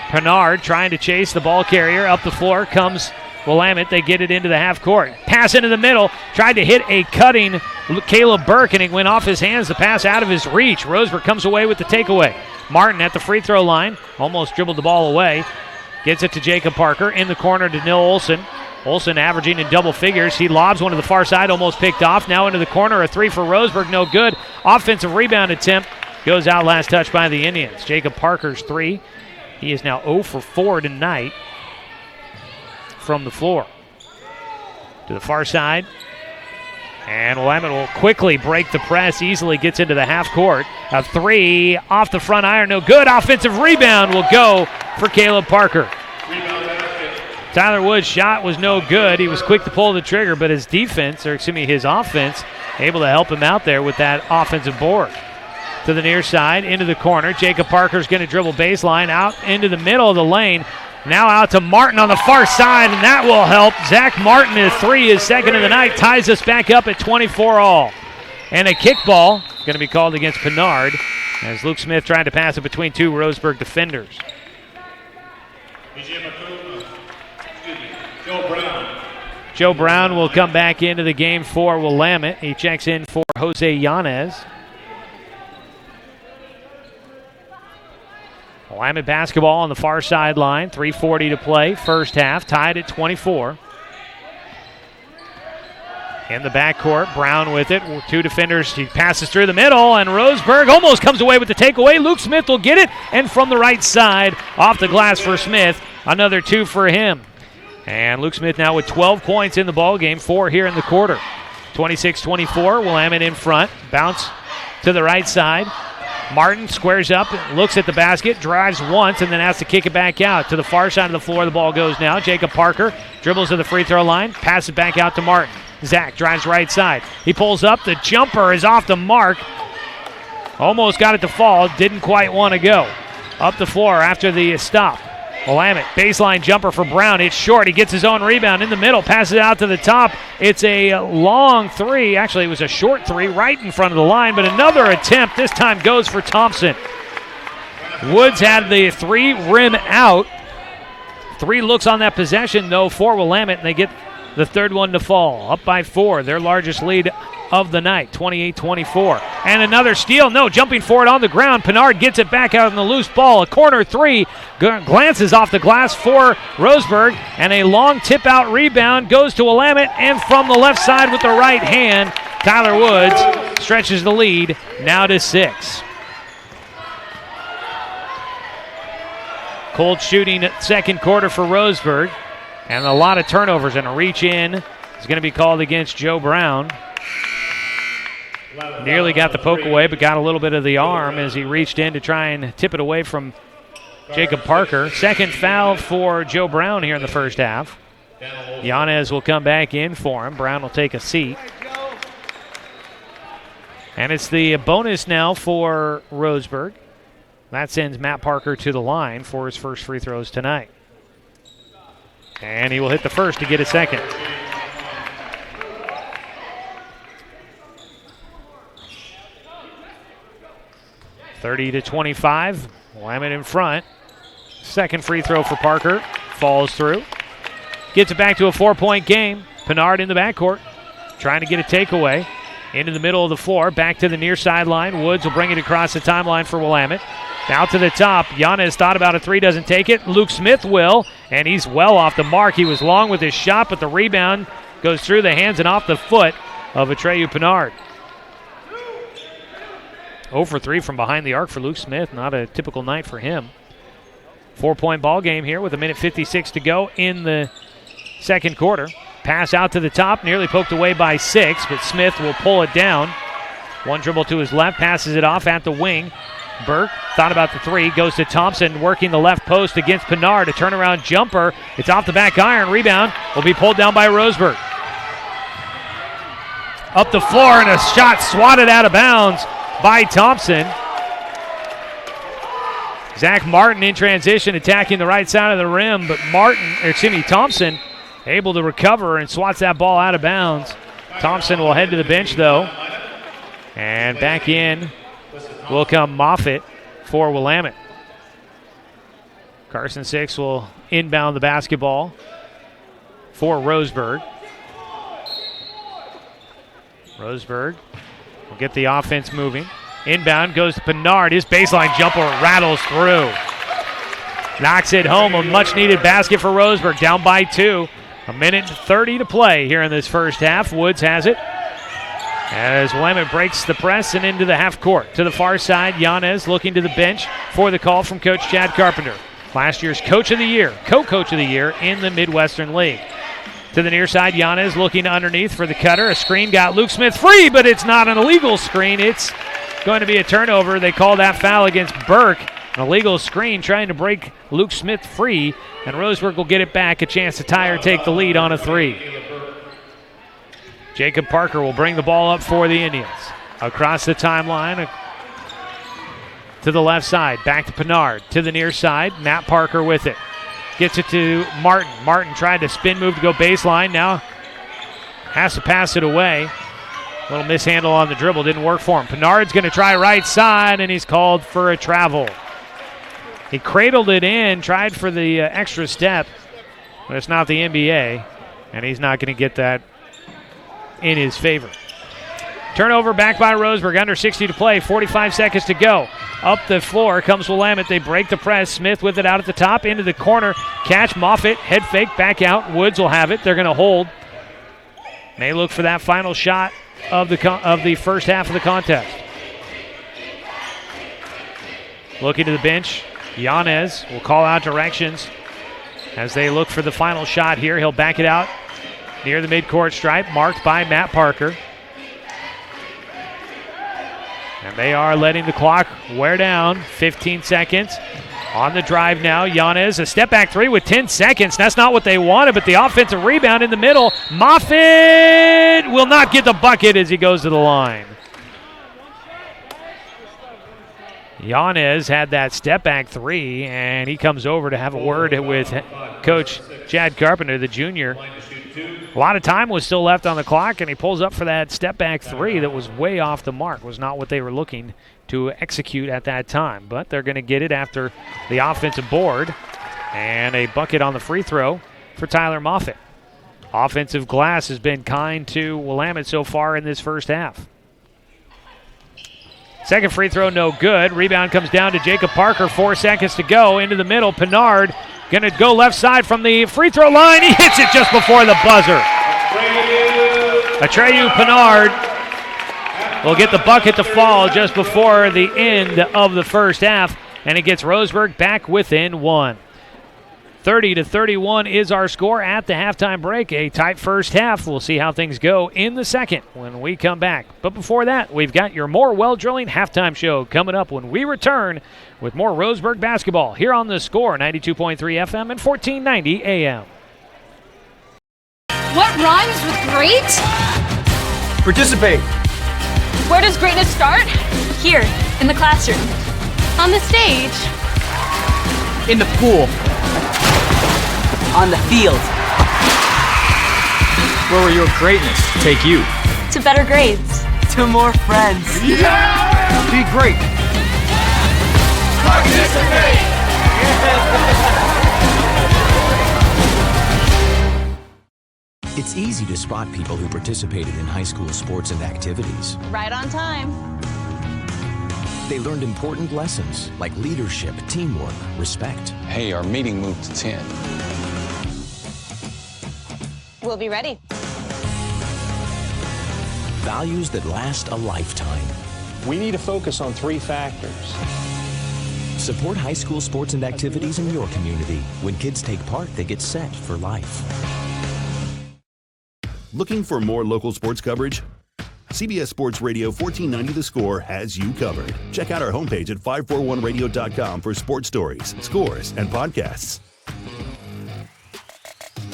Pinard trying to chase the ball carrier up the floor, comes Willamette, they get it into the half court. Pass into the middle. Tried to hit a cutting Caleb Burke, and it went off his hands. The pass out of his reach. Roseburg comes away with the takeaway. Martin at the free throw line. Almost dribbled the ball away. Gets it to Jacob Parker. In the corner to Nil Olson. Olson averaging in double figures. He lobs one to the far side. Almost picked off. Now into the corner. A three for Roseburg. No good. Offensive rebound attempt. Goes out last touch by the Indians. Jacob Parker's three. He is now 0 for 4 tonight from the floor. To the far side. And Willamette will quickly break the press. Easily gets into the half court. A three off the front iron. No good. Offensive rebound will go for Caleb Parker. Tyler Wood's shot was no good. He was quick to pull the trigger, but his offense able to help him out there with that offensive board. To the near side, into the corner. Jacob Parker's going to dribble baseline out into the middle of the lane. Now out to Martin on the far side, and that will help. Zach Martin, his three, his second of the night, ties us back up at 24 all. And a kickball going to be called against Pinard as Luke Smith tried to pass it between two Roseburg defenders. Joe Brown will come back into the game for Willamette. He checks in for Jose Yanez. Willamette basketball on the far sideline. 3:40 to play. First half, tied at 24. In the backcourt, Brown with it. Two defenders. He passes through the middle, and Roseburg almost comes away with the takeaway. Luke Smith will get it, and from the right side, off the glass for Smith. Another two for him. And Luke Smith now with 12 points in the ballgame, 4 here in the quarter. 26-24, Willamette in front. Bounce to the right side. Martin squares up, looks at the basket, drives once, and then has to kick it back out. To the far side of the floor, the ball goes now. Jacob Parker dribbles to the free throw line, passes it back out to Martin. Zach drives right side. He pulls up. The jumper is off the mark. Almost got it to fall. Didn't quite want to go. Up the floor after the stop. Willamette, baseline jumper for Brown. It's short. He gets his own rebound in the middle, passes it out to the top. It's a long three. Actually, it was a short three right in front of the line, but another attempt. This time goes for Thompson. Woods had the three rim out. 3 looks on that possession, though, for Willamette, and they get the third one to fall. Up by 4, their largest lead of the night, 28-24. And another steal. No, jumping for it on the ground. Pinard gets it back out on the loose ball. A corner three glances off the glass for Roseburg, and a long tip-out rebound goes to Willamette, and from the left side with the right hand, Tyler Woods stretches the lead now to 6. Cold shooting second quarter for Roseburg, and a lot of turnovers, and a reach in is going to be called against Joe Brown. Nearly got the poke away, but got a little bit of the arm as he reached in to try and tip it away from Jacob Parker. Second foul for Joe Brown here in the first half. Yanez will come back in for him. Brown will take a seat. And it's the bonus now for Roseburg. That sends Matt Parker to the line for his first free throws tonight. And he will hit the first to get a second. (30-25). Willamette in front. Second free throw for Parker. Falls through. Gets it back to a 4-point game. Pinard in the backcourt. Trying to get a takeaway. Into the middle of the floor. Back to the near sideline. Woods will bring it across the timeline for Willamette. Out to the top. Yanez thought about a three. Doesn't take it. Luke Smith will. And he's well off the mark. He was long with his shot, but the rebound goes through the hands and off the foot of Atreyu Pinard. 0 for 3 from behind the arc for Luke Smith. Not a typical night for him. 4-point ball game here with 1:56 to go in the second quarter. Pass out to the top, nearly poked away by 6, but Smith will pull it down. One dribble to his left, passes it off at the wing. Burke thought about the three, goes to Thompson, working the left post against Pinard. A turnaround jumper. It's off the back iron. Rebound will be pulled down by Roseburg. Up the floor, and a shot swatted out of bounds by Thompson. Zach Martin in transition, attacking the right side of the rim, but Thompson able to recover and swats that ball out of bounds. Thompson will head to the bench, though. And back in will come Moffitt for Willamette. Carson Six will inbound the basketball for Roseburg. Roseburg will get the offense moving. Inbound goes to Pinard. His baseline jumper rattles through. Knocks it home. A much-needed basket for Roseburg. Down by 2. 1:30 to play here in this first half. Woods has it as Willamette breaks the press and into the half court. To the far side, Yanez looking to the bench for the call from Coach Chad Carpenter. Last year's Coach of the Year, co-coach of the year in the Midwestern League. To the near side, Yanez looking underneath for the cutter. A screen got Luke Smith free, but it's not an illegal screen. It's going to be a turnover. They call that foul against Burke. An illegal screen trying to break Luke Smith free, and Roseburg will get it back, a chance to tie or take the lead on a 3. Jacob Parker will bring the ball up for the Indians. Across the timeline, to the left side, back to Pinard. To the near side, Matt Parker with it. Gets it to Martin. Martin tried to spin move to go baseline. Now has to pass it away. A little mishandle on the dribble. Didn't work for him. Pinard's going to try right side, and he's called for a travel. He cradled it in, tried for the extra step, but it's not the NBA, and he's not going to get that in his favor. Turnover back by Roseburg. Under 60 to play. 45 seconds to go. Up the floor comes Willamette. They break the press. Smith with it out at the top. Into the corner. Catch. Moffitt. Head fake. Back out. Woods will have it. They're going to hold. May look for that final shot of the first half of the contest. Looking to the bench. Yanez will call out directions as they look for the final shot here. He'll back it out near the midcourt stripe. Marked by Matt Parker. And they are letting the clock wear down. 15 seconds on the drive now. Yanez, a step back 3 with 10 seconds. That's not what they wanted, but the offensive rebound in the middle. Moffitt will not get the bucket as he goes to the line. Yanez had that step back 3, and he comes over to have a word with Coach Chad Carpenter, the junior. A lot of time was still left on the clock, and he pulls up for that step back 3 that was way off the mark. Was not what they were looking to execute at that time. But they're going to get it after the offensive board and a bucket on the free throw for Tyler Moffitt. Offensive glass has been kind to Willamette so far in this first half. Second free throw, no good. Rebound comes down to Jacob Parker. 4 seconds to go. Into the middle, Pinard going to go left side from the free throw line. He hits it just before the buzzer. Atreyu Pinard will get the bucket to fall just before the end of the first half, and it gets Roseburg back within 1. 30-31 is our score at the halftime break. A tight first half. We'll see how things go in the second when we come back. But before that, we've got your more well-drilling halftime show coming up when we return with more Roseburg basketball here on The Score, 92.3 FM and 1490 AM. What rhymes with great? Participate. Where does greatness start? Here, in the classroom. On the stage. In the pool. On the field. Where will your greatness take you? To better grades. To more friends. Yeah! Be great. Participate! It's easy to spot people who participated in high school sports and activities. Right on time. They learned important lessons like leadership, teamwork, respect. Hey, our meeting moved to 10. We'll be ready. Values that last a lifetime. We need to focus on 3 factors. Support high school sports and activities in your community. When kids take part, they get set for life. Looking for more local sports coverage? CBS Sports Radio 1490 The Score has you covered. Check out our homepage at 541radio.com for sports stories, scores, and podcasts.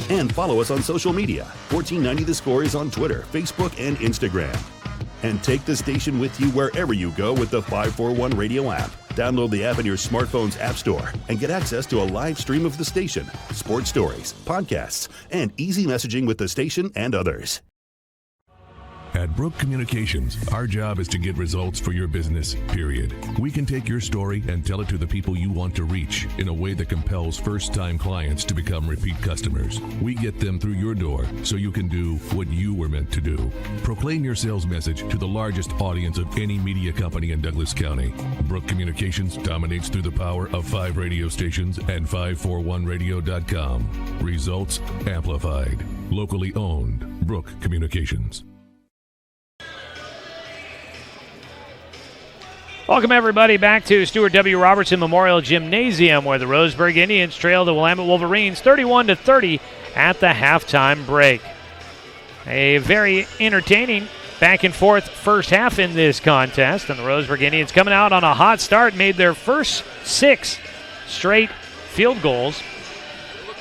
And follow us on social media. 1490 The Score is on Twitter, Facebook, and Instagram. And take the station with you wherever you go with the 541 Radio app. Download the app in your smartphone's app store and get access to a live stream of the station, sports stories, podcasts, and easy messaging with the station and others. At Brook Communications, our job is to get results for your business, period. We can take your story and tell it to the people you want to reach in a way that compels first-time clients to become repeat customers. We get them through your door so you can do what you were meant to do. Proclaim your sales message to the largest audience of any media company in Douglas County. Brook Communications dominates through the power of 5 radio stations and 541radio.com. Results amplified. Locally owned. Brook Communications. Welcome, everybody, back to Stuart W. Robertson Memorial Gymnasium, where the Roseburg Indians trail the Willamette Wolverines 31-30 at the halftime break. A very entertaining back-and-forth first half in this contest, and the Roseburg Indians coming out on a hot start, made their first 6 straight field goals,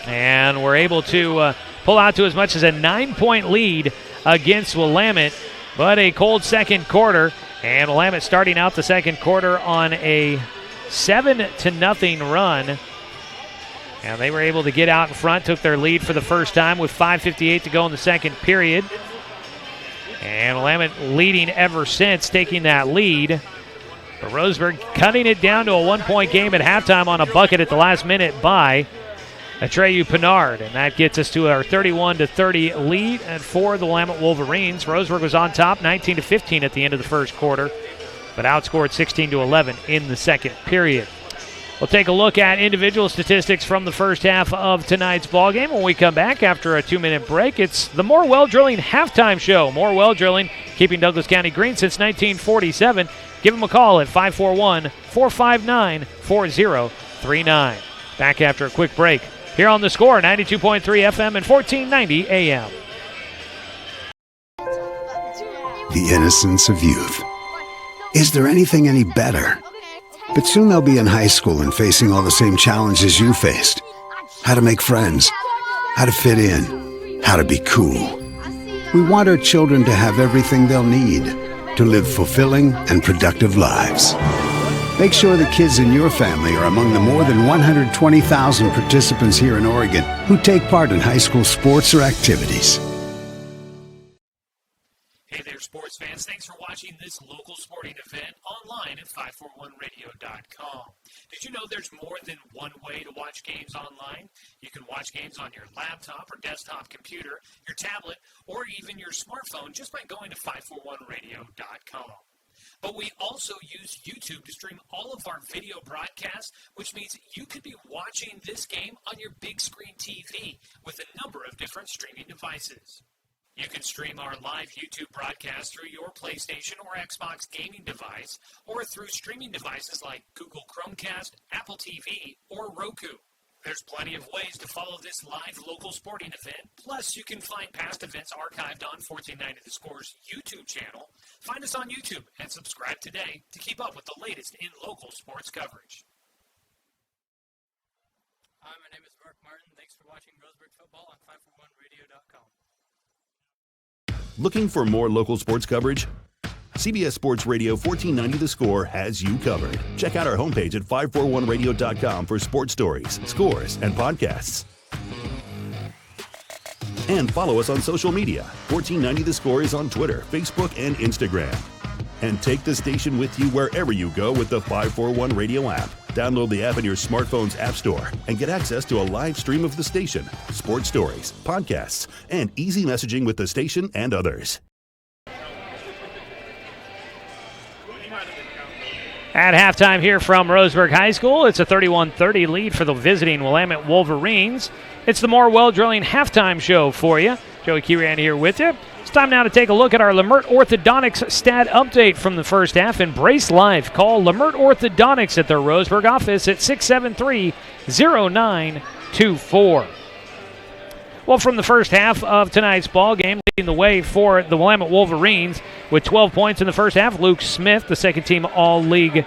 and were able to pull out to as much as a 9-point lead against Willamette, but a cold second quarter. And Willamette starting out the second quarter on a 7-0 run. And they were able to get out in front, took their lead for the first time with 5:58 to go in the second period. And Willamette leading ever since, taking that lead. But Roseburg cutting it down to a 1-point game at halftime on a bucket at the last minute by Atreyu Pinard, and that gets us to our 31-30 lead and for the Willamette Wolverines. Roseburg was on top 19-15 at the end of the first quarter, but outscored 16-11 in the second period. We'll take a look at individual statistics from the first half of tonight's ballgame when we come back after a 2-minute break. It's the More Well Drilling halftime show. More Well Drilling, keeping Douglas County green since 1947. Give them a call at 541-459-4039. Back after a quick break here on The Score, 92.3 FM and 1490 AM. The innocence of youth. Is there anything any better? But soon they'll be in high school and facing all the same challenges you faced. How to make friends, how to fit in, how to be cool. We want our children to have everything they'll need to live fulfilling and productive lives. Make sure the kids in your family are among the more than 120,000 participants here in Oregon who take part in high school sports or activities. Hey there, sports fans. Thanks for watching this local sporting event online at 541radio.com. Did you know there's more than one way to watch games online? You can watch games on your laptop or desktop computer, your tablet, or even your smartphone just by going to 541radio.com. But we also use YouTube to stream all of our video broadcasts, which means you could be watching this game on your big screen TV with a number of different streaming devices. You can stream our live YouTube broadcast through your PlayStation or Xbox gaming device, or through streaming devices like Google Chromecast, Apple TV, or Roku. There's plenty of ways to follow this live local sporting event. Plus, you can find past events archived on 1490 The Score's YouTube channel. Find us on YouTube and subscribe today to keep up with the latest in local sports coverage. Hi, my name is Mark Martin. Thanks for watching Roseburg Football on 541radio.com. Looking for more local sports coverage? CBS Sports Radio 1490 The Score has you covered. Check out our homepage at 541radio.com for sports stories, scores, and podcasts. And follow us on social media. 1490 The Score is on Twitter, Facebook, and Instagram. And take the station with you wherever you go with the 541 Radio app. Download the app in your smartphone's app store and get access to a live stream of the station, sports stories, podcasts, and easy messaging with the station and others. At halftime here from Roseburg High School, it's a 31-30 lead for the visiting Willamette Wolverines. It's the More Well Drilling halftime show for you. Joey Kieran here with you. It's time now to take a look at our Lamert Orthodontics stat update from the first half. Embrace Life. Call Lamert Orthodontics at their Roseburg office at 673-0924. Well, from the first half of tonight's ball game, leading the way for the Willamette Wolverines with 12 points in the first half, Luke Smith, the second-team All-League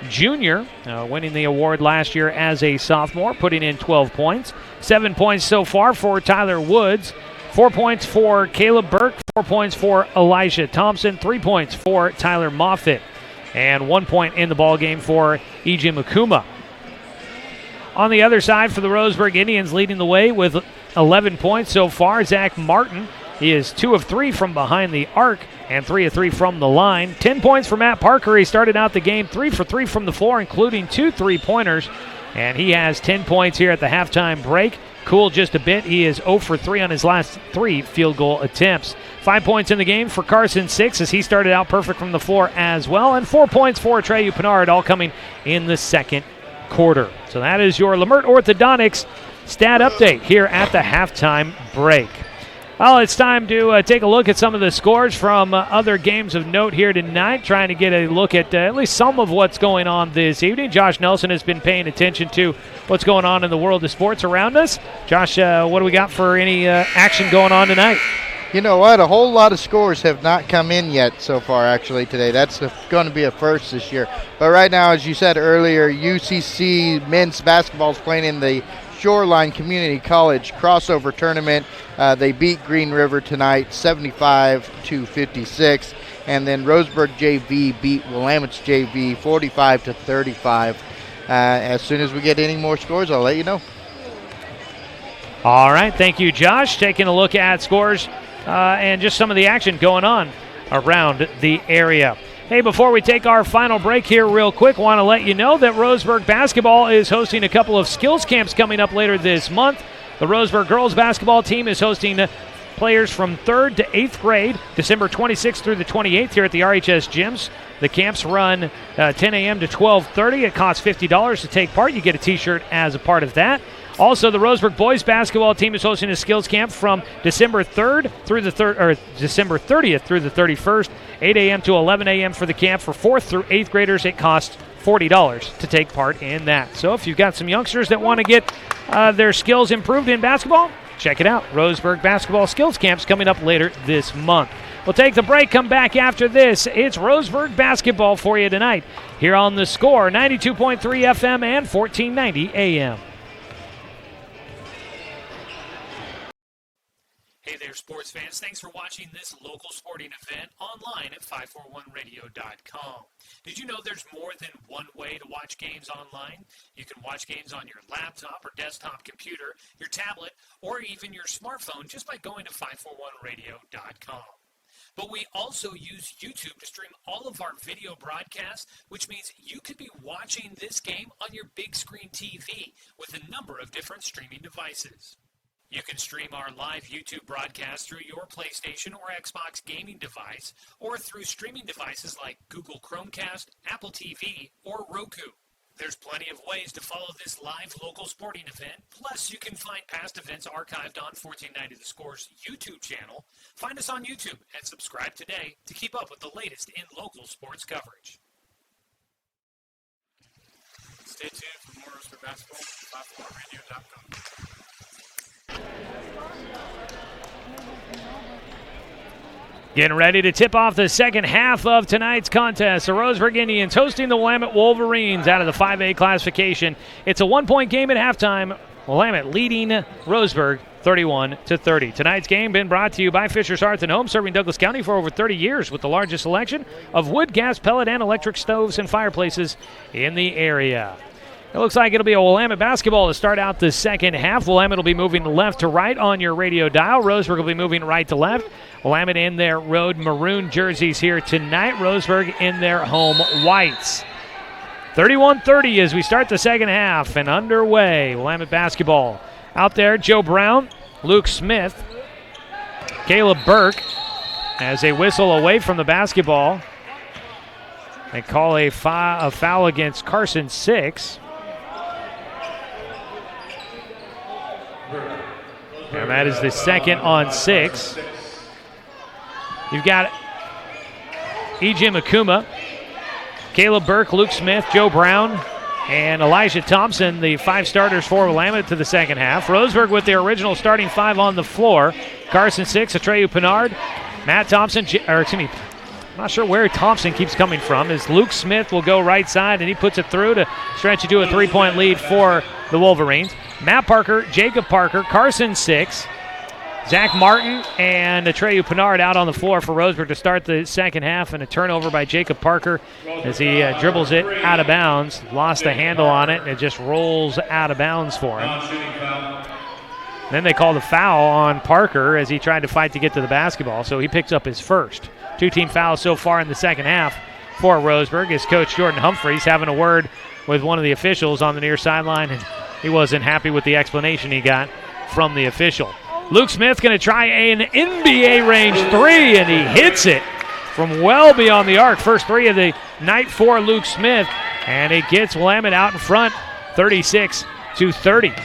junior, winning the award last year as a sophomore, putting in 12 points. 7 points so far for Tyler Woods. 4 points for Caleb Burke. 4 points for Elijah Thompson. 3 points for Tyler Moffitt. And 1 point in the ball game for E.J. Makuma. On the other side for the Roseburg Indians, leading the way with 11 points so far, Zach Martin. He is 2 of 3 from behind the arc and 3 of 3 from the line. 10 points for Matt Parker. He started out the game 3 for 3 from the floor, including 2 3-pointers. And he has 10 points here at the halftime break. Cooled just a bit. He is 0 for 3 on his last 3 field goal attempts. 5 points in the game for Carson 6 as he started out perfect from the floor as well. And 4 points for Treyu Pinard, all coming in the second quarter. So that is your Lamert Orthodontics stat update here at the halftime break. Well, it's time to take a look at some of the scores from other games of note here tonight, trying to get a look at least some of what's going on this evening. Josh Nelson has been paying attention to what's going on in the world of sports around us. Josh, what do we got for any action going on tonight? You know what? A whole lot of scores have not come in yet so far, actually, today. That's going to be a first this year. But right now, as you said earlier, UCC men's basketball is playing in the Shoreline Community College crossover tournament. They beat Green River tonight 75-56. And then Roseburg JV beat Willamette's JV 45-35. As soon as we get any more scores, I'll let you know. All right. Thank you, Josh. Taking a look at scores and just some of the action going on around the area. Hey, before we take our final break here real quick, want to let you know that Roseburg basketball is hosting a couple of skills camps coming up later this month. The Roseburg girls basketball team is hosting players from 3rd to 8th grade, December 26th through the 28th here at the RHS gyms. The camps run 10 a.m. to 12:30. It costs $50 to take part. You get a T-shirt as a part of that. Also, the Roseburg boys basketball team is hosting a skills camp from December 3rd through the December 30th through the 31st, 8 a.m. to 11 a.m. for the camp. For 4th through 8th graders, it costs $40 to take part in that. So if you've got some youngsters that want to get their skills improved in basketball, check it out. Roseburg basketball skills camps coming up later this month. We'll take the break, come back after this. It's Roseburg basketball for you tonight here on The Score, 92.3 FM and 1490 AM. Hey there, sports fans. Thanks for watching this local sporting event online at 541radio.com. Did you know there's more than one way to watch games online? You can watch games on your laptop or desktop computer, your tablet, or even your smartphone just by going to 541radio.com. But we also use YouTube to stream all of our video broadcasts, which means you could be watching this game on your big screen TV with a number of different streaming devices. You can stream our live YouTube broadcast through your PlayStation or Xbox gaming device, or through streaming devices like Google Chromecast, Apple TV, or Roku. There's plenty of ways to follow this live local sporting event. Plus, you can find past events archived on 1490 The Score's YouTube channel. Find us on YouTube and subscribe today to keep up with the latest in local sports coverage. Stay tuned for more Roseburg basketball at 541radio.com. Getting ready to tip off the second half of tonight's contest. The Roseburg Indians hosting the Willamette Wolverines out of the 5A classification. It's a one-point game at halftime. Willamette leading Roseburg 31-30. Tonight's game been brought to you by Fisher's Hearth and Home, serving Douglas County for over 30 years with the largest selection of wood, gas, pellet, and electric stoves and fireplaces in the area. It looks like it'll be a Willamette basketball to start out the second half. Willamette will be moving left to right on your radio dial. Roseburg will be moving right to left. Willamette in their road maroon jerseys here tonight. Roseburg in their home whites. 31-30 as we start the second half and underway. Willamette basketball. Out there, Joe Brown, Luke Smith, Caleb Burke as they whistle away from the basketball. They call a foul against Carson 6. And that is the second on 6. You've got E.J. Makuma, Caleb Burke, Luke Smith, Joe Brown, and Elijah Thompson, the 5 starters for Willamette to the second half. Roseburg with their original starting 5 on the floor. Carson 6, Atreyu Pinard, Matt Thompson, I'm not sure where Thompson keeps coming from, as Luke Smith will go right side, and he puts it through to stretch it to a 3-point lead for the Wolverines. Matt Parker, Jacob Parker, Carson 6, Zach Martin, and Atreyu Pinard out on the floor for Roseburg to start the second half, and a turnover by Jacob Parker as he dribbles it out of bounds. Lost the handle on it, and it just rolls out of bounds for him. Then they called a foul on Parker as he tried to fight to get to the basketball, so he picks up his first. 2-team fouls so far in the second half for Roseburg as Coach Jordan Humphreys having a word with one of the officials on the near sideline, and he wasn't happy with the explanation he got from the official. Luke Smith going to try an NBA range three, and he hits it from well beyond the arc. First three of the night for Luke Smith, and it gets Willamette out in front, 36-30.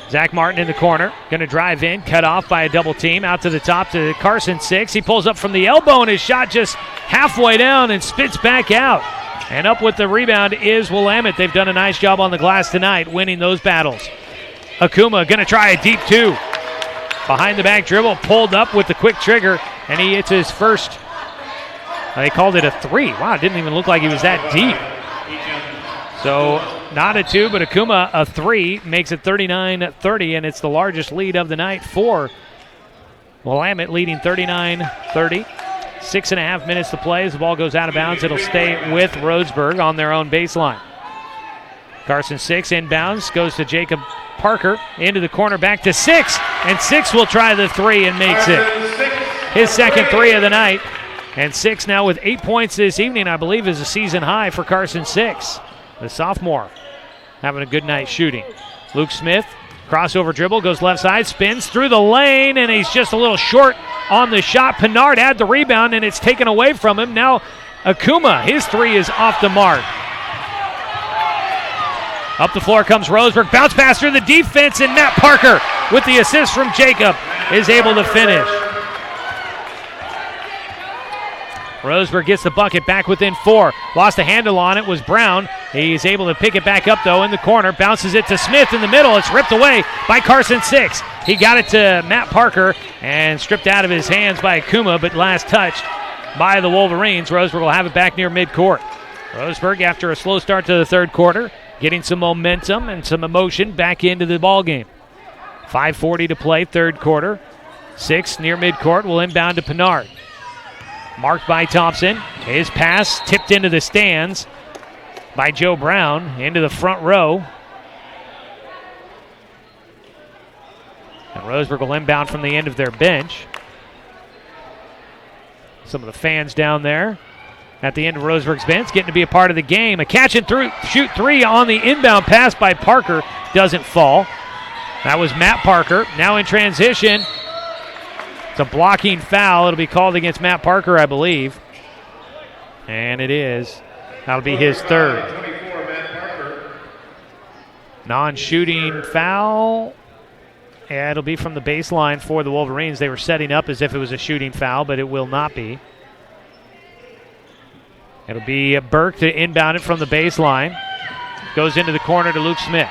Zach Martin in the corner, going to drive in, cut off by a double team, out to the top to Carson Six. He pulls up from the elbow, and his shot just halfway down and spits back out. And up with the rebound is Willamette. They've done a nice job on the glass tonight, winning those battles. Akuma going to try a deep two. Behind the back dribble, pulled up with the quick trigger, and he hits his first. They called it a three. Wow, it didn't even look like he was that deep. So not a two, but Akuma a three, makes it 39-30, and it's the largest lead of the night for Willamette, leading 39-30. 6.5 minutes to play as the ball goes out of bounds. It'll stay with Roseburg on their own baseline. Carson Six inbounds, goes to Jacob Parker, into the corner, back to Six, and Six will try the three and makes it. His second three of the night, and Six now with 8 points this evening, I believe is a season high for Carson Six. The sophomore having a good night shooting. Luke Smith, crossover dribble, goes left side, spins through the lane, and he's just a little short on the shot. Pinard had the rebound, and it's taken away from him. Now Akuma, his three is off the mark. Up the floor comes Roseburg, bounce pass through the defense, and Matt Parker with the assist from Jacob is able to finish. Roseburg gets the bucket back within 4. Lost a handle on it, was Brown. He's able to pick it back up, though, in the corner. Bounces it to Smith in the middle. It's ripped away by Carson Six. He got it to Matt Parker and stripped out of his hands by Akuma, but last touched by the Wolverines. Roseburg will have it back near midcourt. Roseburg, after a slow start to the third quarter, getting some momentum and some emotion back into the ballgame. 5:40 to play, third quarter. Six near midcourt will inbound to Pinard. Marked by Thompson. His pass tipped into the stands by Joe Brown into the front row. And Roseburg will inbound from the end of their bench. Some of the fans down there at the end of Roseburg's bench getting to be a part of the game. A catch and shoot three on the inbound pass by Parker doesn't fall. That was Matt Parker. Now in transition. It's a blocking foul. It'll be called against Matt Parker, I believe. And it is. That'll be his third. Non-shooting foul. Yeah, it'll be from the baseline for the Wolverines. They were setting up as if it was a shooting foul, but it will not be. It'll be Burke to inbound it from the baseline. Goes into the corner to Luke Smith.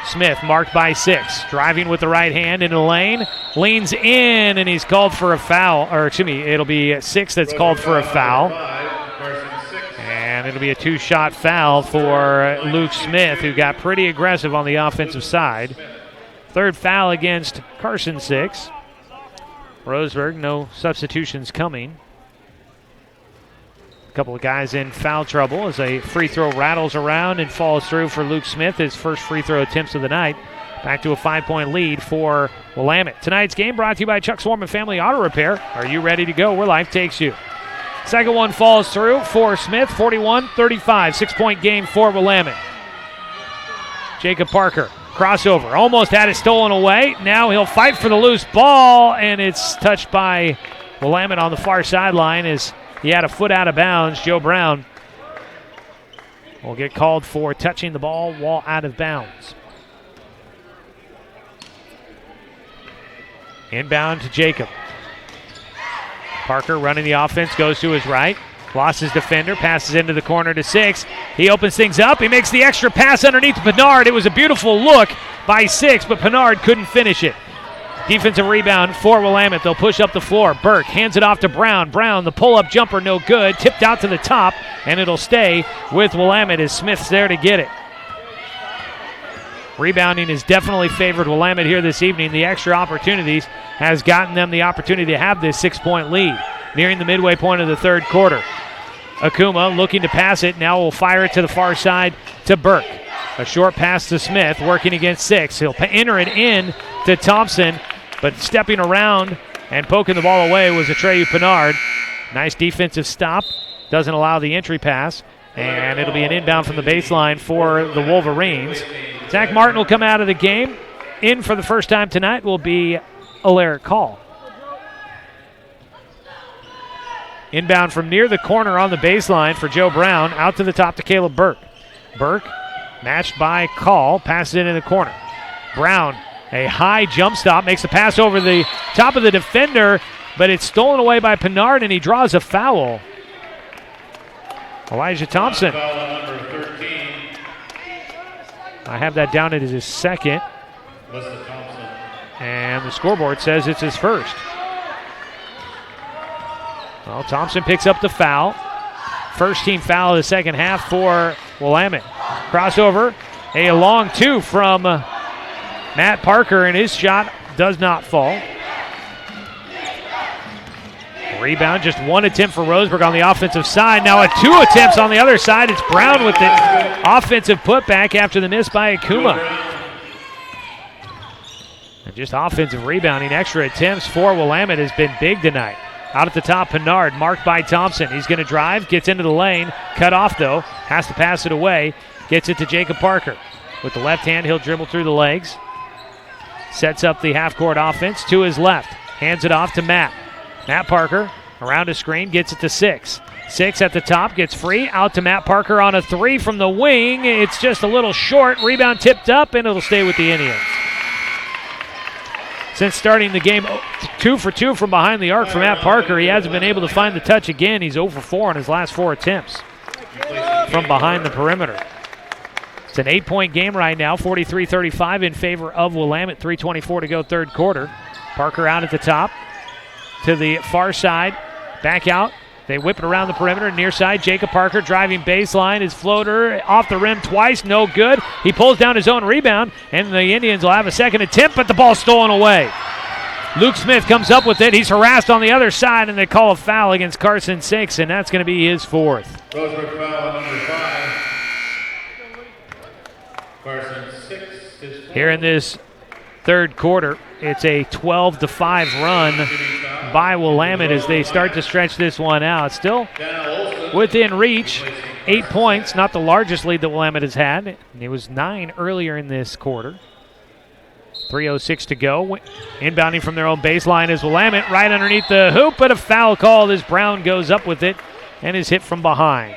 Smith marked by Six, driving with the right hand into the lane, leans in, and he's called for a foul. Or excuse me, it'll be Six that's called for a foul. And it'll be a two-shot foul for Luke Smith, who got pretty aggressive on the offensive side. Third foul against Carson Six. Roseburg, no substitutions coming. A couple of guys in foul trouble as a free throw rattles around and falls through for Luke Smith, his first free throw attempts of the night. Back to a 5-point lead for Willamette. Tonight's game brought to you by Chuck Swarman Family Auto Repair. Are you ready to go where life takes you? Second one falls through for Smith, 41-35. 6-point game for Willamette. Jacob Parker, crossover, almost had it stolen away. Now he'll fight for the loose ball, and it's touched by Willamette on the far sideline as he had a foot out of bounds. Joe Brown will get called for touching the ball while out of bounds. Inbound to Jacob. Parker running the offense, goes to his right. Lost his defender, passes into the corner to Six. He opens things up. He makes the extra pass underneath Pinard. It was a beautiful look by Six, but Pinard couldn't finish it. Defensive rebound for Willamette. They'll push up the floor. Burke hands it off to Brown. Brown, the pull-up jumper, no good. Tipped out to the top, and it'll stay with Willamette as Smith's there to get it. Rebounding has definitely favored Willamette here this evening. The extra opportunities has gotten them the opportunity to have this 6-point lead. Nearing the midway point of the third quarter. Akuma looking to pass it. Now will fire it to the far side to Burke. A short pass to Smith, working against 6. He'll enter it in to Thompson, but stepping around and poking the ball away was Atreyu Pinard. Nice defensive stop. Doesn't allow the entry pass, and it'll be an inbound from the baseline for the Wolverines. Zach Martin will come out of the game. In for the first time tonight will be Alaric Call. Inbound from near the corner on the baseline for Joe Brown. Out to the top to Caleb Burke. Burke matched by Call. Passes it in the corner. Brown, a high jump stop. Makes a pass over the top of the defender, but it's stolen away by Pinard, and he draws a foul. Elijah Thompson. I have that down as his second. And the scoreboard says it's his first. Well, Thompson picks up the foul. First team foul of the second half for Willamette. Crossover, a long 2 from Matt Parker, and his shot does not fall. Rebound, just 1 attempt for Roseburg on the offensive side. Now 2 attempts on the other side. It's Brown with the offensive putback after the miss by Akuma. And just offensive rebounding, extra attempts for Willamette has been big tonight. Out at the top, Pinard, marked by Thompson. He's going to drive, gets into the lane, cut off though, has to pass it away, gets it to Jacob Parker. With the left hand, he'll dribble through the legs. Sets up the half-court offense to his left. Hands it off to Matt. Matt Parker around a screen, gets it to 6. 6 at the top, gets free. Out to Matt Parker on a 3 from the wing. It's just a little short. Rebound tipped up, and it'll stay with the Indians. Since starting the game, 2 for 2 from behind the arc for Matt Parker. He hasn't been able to find the touch again. He's 0 for 4 on his last 4 attempts from behind the perimeter. It's an 8-point game right now, 43-35 in favor of Willamette. 3:24 to go third quarter. Parker out at the top to the far side. Back out. They whip it around the perimeter, near side. Jacob Parker driving baseline. His floater off the rim twice, no good. He pulls down his own rebound, and the Indians will have a second attempt, but the ball's stolen away. Luke Smith comes up with it. He's harassed on the other side, and they call a foul against Carson 6, and that's going to be his 4th. Roseburg foul number 5. Carson 6 is 4. Here in this third quarter, it's a 12-5 run by Willamette as they start to stretch this one out. Still within reach, 8 points, not the largest lead that Willamette has had. It was 9 earlier in this quarter. 3:06 to go. Inbounding from their own baseline is Willamette, right underneath the hoop, but a foul called as Brown goes up with it and is hit from behind.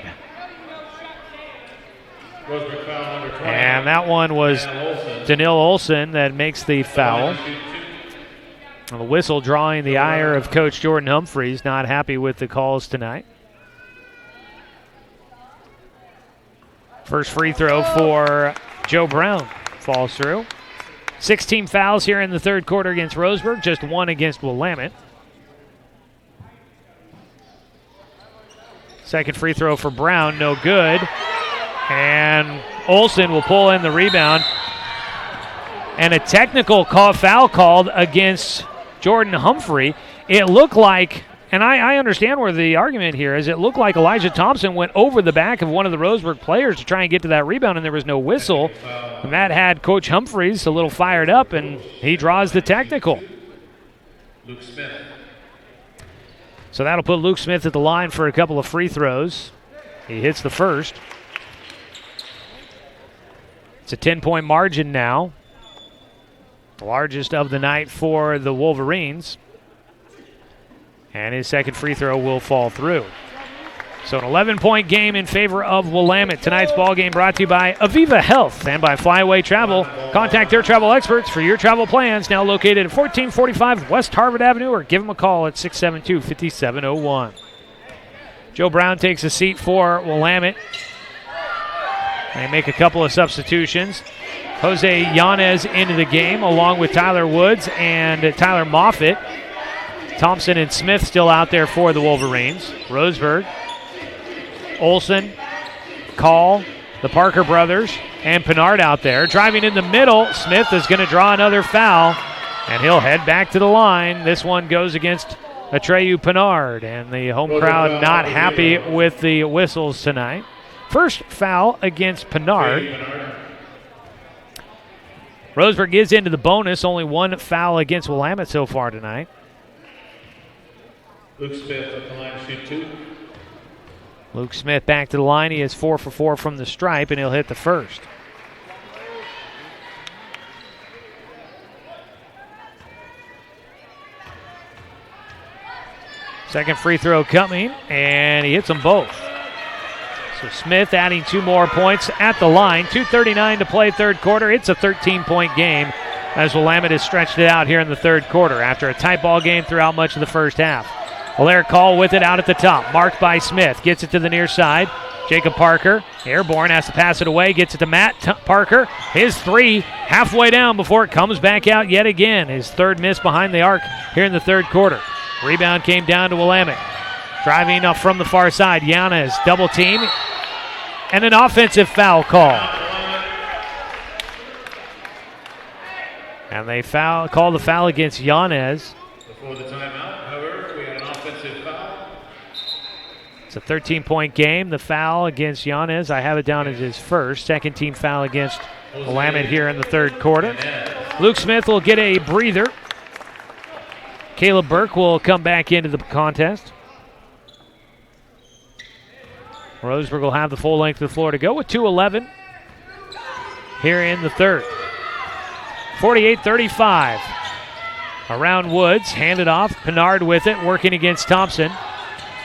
And that one was Daniil Olsen that makes the foul. The whistle drawing the ire of Coach Jordan Humphreys, not happy with the calls tonight. First free throw for Joe Brown falls through. 16 fouls here in the third quarter against Roseburg, just 1 against Willamette. Second free throw for Brown, no good. And Olsen will pull in the rebound. And a technical foul called against Jordan Humphrey. It looked like, and I understand where the argument here is, it looked like Elijah Thompson went over the back of one of the Roseburg players to try and get to that rebound, and there was no whistle. And that had Coach Humphreys a little fired up, and he draws the technical. Luke Smith. So that'll put Luke Smith at the line for a couple of free throws. He hits the first. It's a 10-point margin now. The largest of the night for the Wolverines. And his second free throw will fall through. So an 11-point game in favor of Willamette. Tonight's ball game brought to you by Aviva Health and by Flyaway Travel. Contact their travel experts for your travel plans. Now located at 1445 West Harvard Avenue, or give them a call at 672-5701. Joe Brown takes a seat for Willamette. They make a couple of substitutions. Jose Yanez into the game along with Tyler Woods and Tyler Moffitt. Thompson and Smith still out there for the Wolverines. Roseburg, Olsen, Call, the Parker brothers, and Pinard out there. Driving in the middle, Smith is going to draw another foul, and he'll head back to the line. This one goes against Atreyu Pinard, and the home crowd not happy with the whistles tonight. First foul against Pinard. Roseburg is into the bonus. Only one foul against Willamette so far tonight. Luke Smith at the line to shoot 2. Luke Smith back to the line. He is 4 for 4 from the stripe, and he'll hit the first. Second free throw coming, and he hits them both. So Smith adding 2 more points at the line. 2:39 to play third quarter. It's a 13-point game as Willamette has stretched it out here in the third quarter after a tight ball game throughout much of the first half. Hilaire Call with it out at the top. Marked by Smith. Gets it to the near side. Jacob Parker, airborne, has to pass it away. Gets it to Matt Parker. His 3 halfway down before it comes back out yet again. His third miss behind the arc here in the third quarter. Rebound came down to Willamette. Driving up from the far side, Yanez double team, and an offensive foul call. And they call the foul against Yanez. Before the timeout, however, we had an offensive foul. It's a 13-point game. The foul against Yanez, I have it down as his first. Second team foul against Willamette here in the third quarter. Luke Smith will get a breather. Caleb Burke will come back into the contest. Roseburg will have the full length of the floor to go with 2:11 here in the third. 48-35. Around Woods, handed off. Pinard with it, working against Thompson.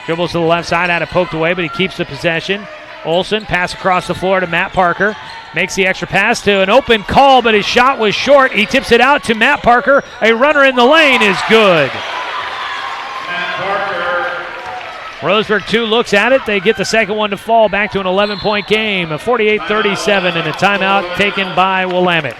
Dribbles to the left side, had it poked away, but he keeps the possession. Olsen, pass across the floor to Matt Parker. Makes the extra pass to an open call, but his shot was short. He tips it out to Matt Parker. A runner in the lane is good. Matt Parker. Roseburg 2 looks at it. They get the second one to fall. Back to an 11-point game. A 48-37 and a timeout taken by Willamette.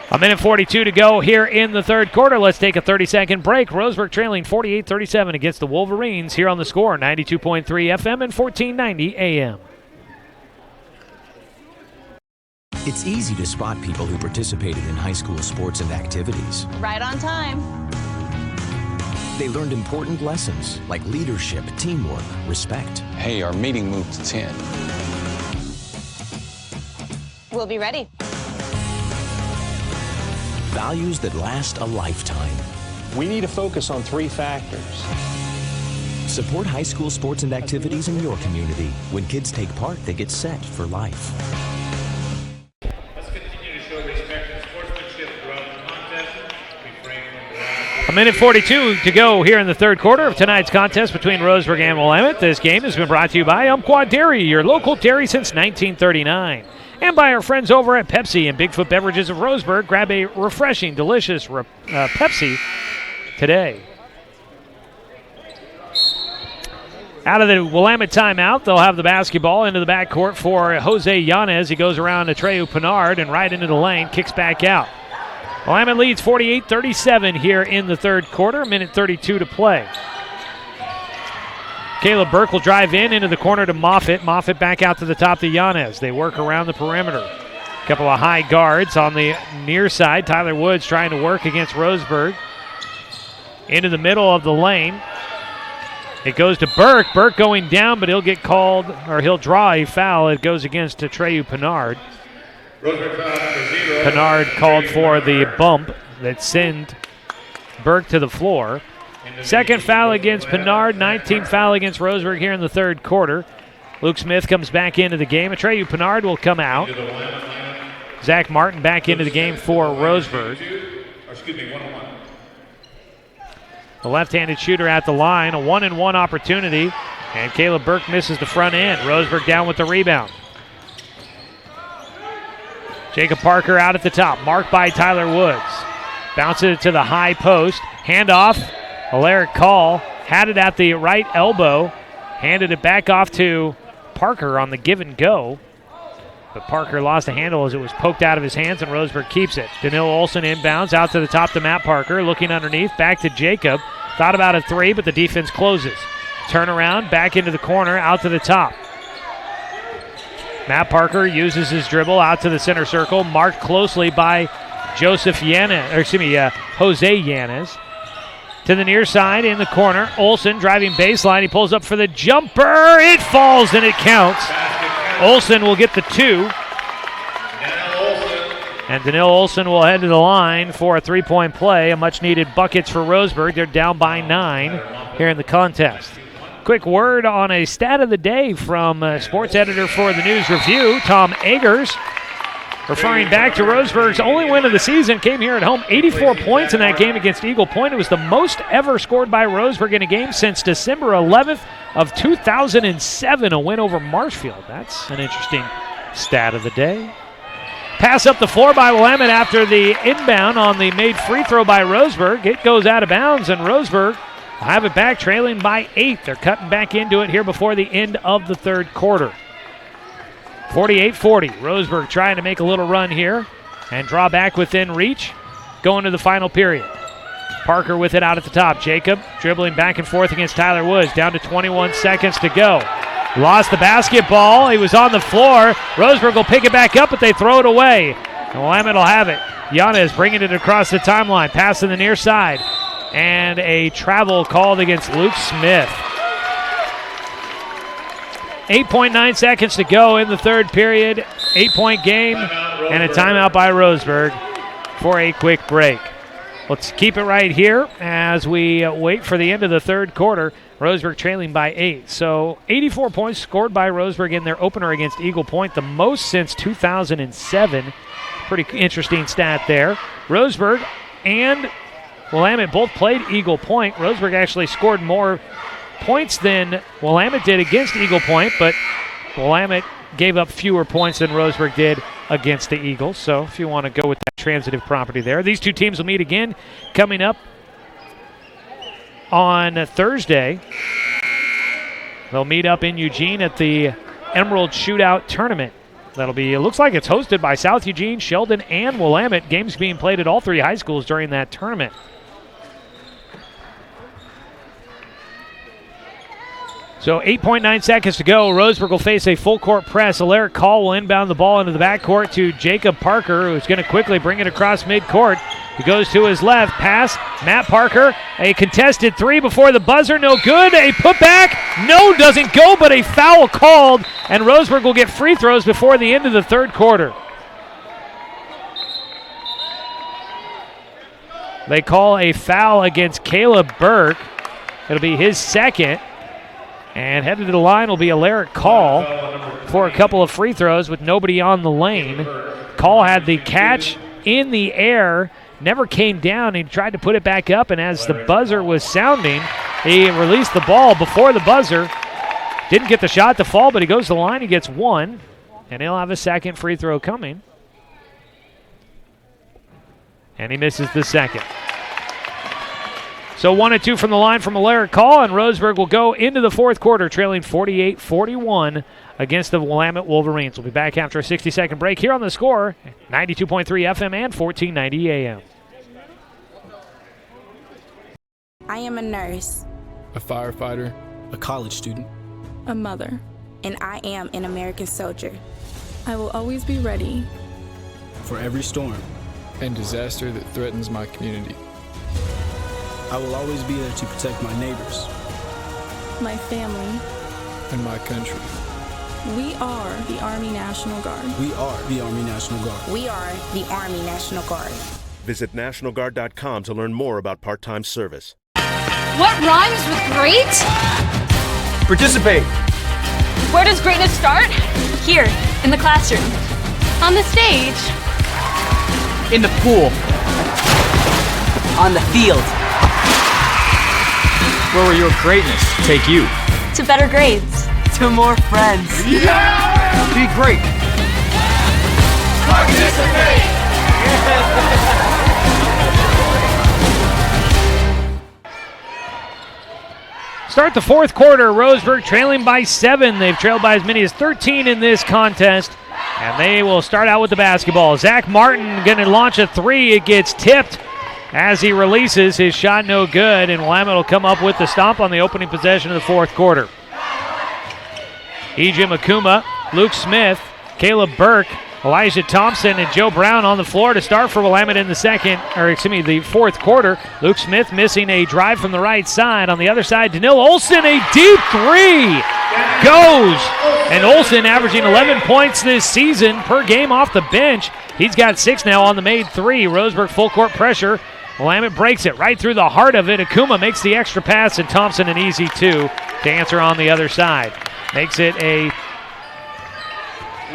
1:42 to go here in the third quarter. Let's take a 30-second break. Roseburg trailing 48-37 against the Wolverines here on the score. 92.3 FM and 1490 AM. It's easy to spot people who participated in high school sports and activities. Right on time. They learned important lessons like leadership, teamwork, respect. Hey, our meeting moved to 10. We'll be ready. Values that last a lifetime. We need to focus on 3 factors. Support high school sports and activities in your community. When kids take part, they get set for life. Let's continue to show respect and sportsmanship throughout the contest. 1:42 to go here in the third quarter of tonight's contest between Roseburg and Willamette. This game has been brought to you by Umpqua Dairy, your local dairy since 1939. And by our friends over at Pepsi and Bigfoot Beverages of Roseburg. Grab a refreshing, delicious Pepsi today. Out of the Willamette timeout, they'll have the basketball into the backcourt for Jose Yanez. He goes around to Treyu Pinard and right into the lane, kicks back out. Willamette leads 48-37 here in the third quarter, 1:32 to play. Caleb Burke will drive into the corner to Moffitt. Moffitt back out to the top to Yanez. They work around the perimeter. A couple of high guards on the near side. Tyler Woods trying to work against Roseburg. Into the middle of the lane. It goes to Burke. Burke going down, but he'll get called, or he'll draw a foul. It goes against Treyu Pinard. Pinard called for the bump that sent Burke to the floor. Second foul against Pinard, 19th foul against Roseburg here in the third quarter. Luke Smith comes back into the game. Treyu Pinard will come out. Zach Martin back into the game for Roseburg. The left-handed shooter at the line, a 1-and-1 opportunity, and Caleb Burke misses the front end. Roseburg down with the rebound. Jacob Parker out at the top, marked by Tyler Woods. Bounces it to the high post, handoff. Alaric Call had it at the right elbow, handed it back off to Parker on the give and go. But Parker lost the handle as it was poked out of his hands, and Roseburg keeps it. Danil Olsen inbounds out to the top to Matt Parker, looking underneath, back to Jacob. Thought about a 3, but the defense closes. Turnaround, back into the corner, out to the top. Matt Parker uses his dribble out to the center circle, marked closely by Jose Yanez. To the near side in the corner, Olsen driving baseline. He pulls up for the jumper. It falls and it counts. Olsen will get the 2. And Danil Olson will head to the line for a three-point play. A much-needed buckets for Roseburg. They're down by 9 here in the contest. Quick word on a stat of the day from sports editor for the News Review, Tom Eggers. Referring back to Roseburg's only win of the season, came here at home, 84 points in that game against Eagle Point. It was the most ever scored by Roseburg in a game since December 11th of 2007, a win over Marshfield. That's an interesting stat of the day. Pass up the floor by Willamette after the inbound on the made free throw by Roseburg. It goes out of bounds, and Roseburg will have it back, trailing by 8. They're cutting back into it here before the end of the third quarter. 48-40. Roseburg trying to make a little run here and draw back within reach. Going to the final period. Parker with it out at the top. Jacob dribbling back and forth against Tyler Woods. Down to 21 seconds to go. Lost the basketball. He was on the floor. Roseburg will pick it back up, but they throw it away. And Willamette will have it. Yanez bringing it across the timeline. Pass to the near side. And a travel called against Luke Smith. 8.9 seconds to go in the third period. 8-point game and a timeout by Roseburg for a quick break. Let's keep it right here as we wait for the end of the third quarter. Roseburg trailing by 8. So 84 points scored by Roseburg in their opener against Eagle Point, the most since 2007. Pretty interesting stat there. Roseburg and Willamette both played Eagle Point. Roseburg actually scored more points than Willamette did against Eagle Point, but Willamette gave up fewer points than Roseburg did against the Eagles. So if you want to go with that transitive property there. These two teams will meet again coming up on Thursday. They'll meet up in Eugene at the Emerald Shootout Tournament. That'll be, it looks like it's hosted by South Eugene, Sheldon, and Willamette. Games being played at all three high schools during that tournament. So 8.9 seconds to go. Roseburg will face a full court press. Alaric Call will inbound the ball into the backcourt to Jacob Parker, who's going to quickly bring it across midcourt. He goes to his left. Pass. Matt Parker. A contested three before the buzzer. No good. A putback. No, doesn't go, but a foul called. And Roseburg will get free throws before the end of the third quarter. They call a foul against Caleb Burke. It'll be his second. And headed to the line will be Alaric Call for a couple of free throws with nobody on the lane. Call had the catch in the air, never came down. He tried to put it back up, and as the buzzer was sounding, he released the ball before the buzzer. Didn't get the shot to fall, but he goes to the line. He gets one, and he'll have a second free throw coming. And he misses the second. So 1 and 2 from the line from Alaric Call, and Roseburg will go into the fourth quarter trailing 48-41 against the Willamette Wolverines. We'll be back after a 60-second break here on The Score, 92.3 FM and 1490 AM. I am a nurse, a firefighter, a college student, a mother, and I am an American soldier. I will always be ready for every storm and disaster that threatens my community. I will always be there to protect my neighbors, my family, and my country. We are the Army National Guard. We are the Army National Guard. We are the Army National Guard. Visit nationalguard.com to learn more about part-time service. What rhymes with great? Participate. Where does greatness start? Here, in the classroom. On the stage. In the pool. On the field. Where will your greatness take you? To better grades. To more friends. Yeah! Be great. Participate! Start the fourth quarter. Roseburg trailing by 7. They've trailed by as many as 13 in this contest. And they will start out with the basketball. Zach Martin going to launch a three. It gets tipped as he releases. His shot no good, and Willamette will come up with the stomp on the opening possession of the fourth quarter. E.J. Makuma, Luke Smith, Caleb Burke, Elijah Thompson, and Joe Brown on the floor to start for Willamette in the fourth quarter. Luke Smith missing a drive from the right side. On the other side, Danil Olson, a deep three. goes. And Olsen averaging 11 points this season per game off the bench. He's got 6 now on the made 3. Roseburg full court pressure. Willamette breaks it right through the heart of it. Akuma makes the extra pass, and Thompson an easy 2 to answer on the other side. Makes it a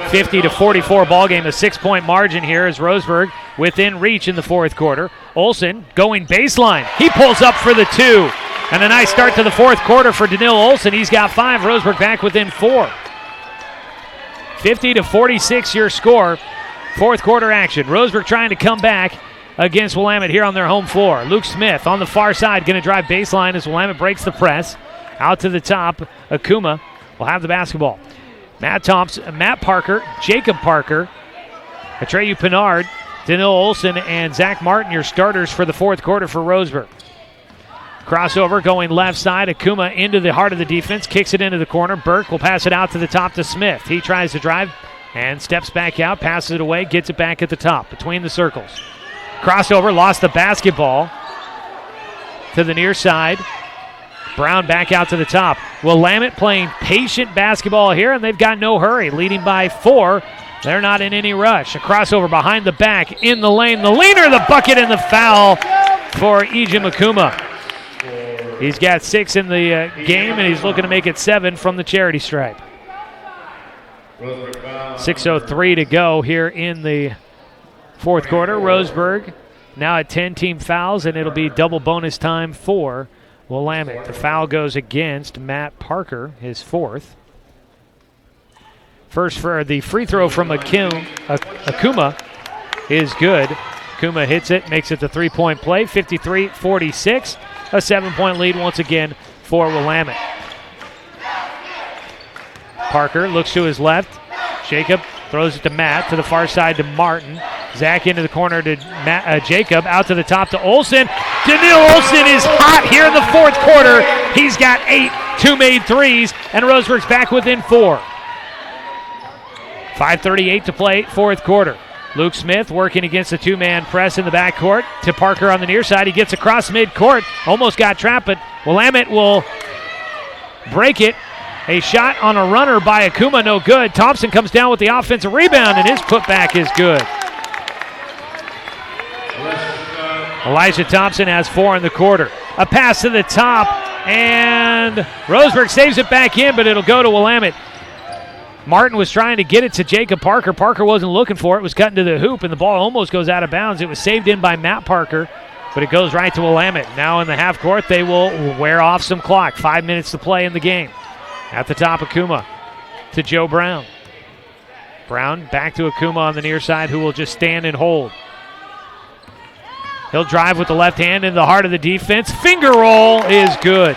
50-44 ball game, a 6-point margin here as Roseburg within reach in the fourth quarter. Olsen going baseline. He pulls up for the 2. And a nice start to the fourth quarter for Danil Olsen. He's got 5. Roseburg back within 4. 50-46 your score. Fourth quarter action. Roseburg trying to come back against Willamette here on their home floor. Luke Smith on the far side going to drive baseline as Willamette breaks the press. Out to the top, Akuma will have the basketball. Matt Thompson, Matt Parker, Jacob Parker, Atreyu Pinard, Danil Olsen, and Zach Martin, your starters for the fourth quarter for Roseburg. Crossover going left side. Akuma into the heart of the defense, kicks it into the corner. Burke will pass it out to the top to Smith. He tries to drive and steps back out, passes it away, gets it back at the top between the circles. Crossover, lost the basketball to the near side. Brown back out to the top. Willamette playing patient basketball here, and they've got no hurry, leading by 4. They're not in any rush. A crossover behind the back, in the lane. The leaner, the bucket, and the foul for Ejim Akuma. He's got 6 in the game, and he's looking to make it 7 from the charity stripe. 6:03 to go here in the fourth quarter. Roseburg now at 10 team fouls, and it'll be double bonus time for Willamette. The foul goes against Matt Parker, his 4th. First for the free throw from Akuma is good. Akuma hits it, makes it the 3-point play, 53-46. A 7-point lead once again for Willamette. Parker looks to his left. Jacob throws it to Matt, to the far side to Martin. Zach into the corner to Jacob, out to the top to Olsen. Danil Olsen is hot here in the fourth quarter. He's got 8, 2 made threes, and Roseburg's back within 4. 5:38 to play, fourth quarter. Luke Smith working against a 2-man press in the backcourt to Parker on the near side. He gets across midcourt, almost got trapped, but Willamette will break it. A shot on a runner by Akuma, no good. Thompson comes down with the offensive rebound, and his putback is good. Elijah Thompson has 4 in the quarter. A pass to the top, and Roseburg saves it back in, but it'll go to Willamette. Martin was trying to get it to Jacob Parker. Parker wasn't looking for it. It was cut into the hoop, and the ball almost goes out of bounds. It was saved in by Matt Parker, but it goes right to Willamette. Now in the half court, they will wear off some clock. 5 minutes to play in the game. At the top, Akuma to Joe Brown. Brown back to Akuma on the near side, who will just stand and hold. He'll drive with the left hand in the heart of the defense. Finger roll is good.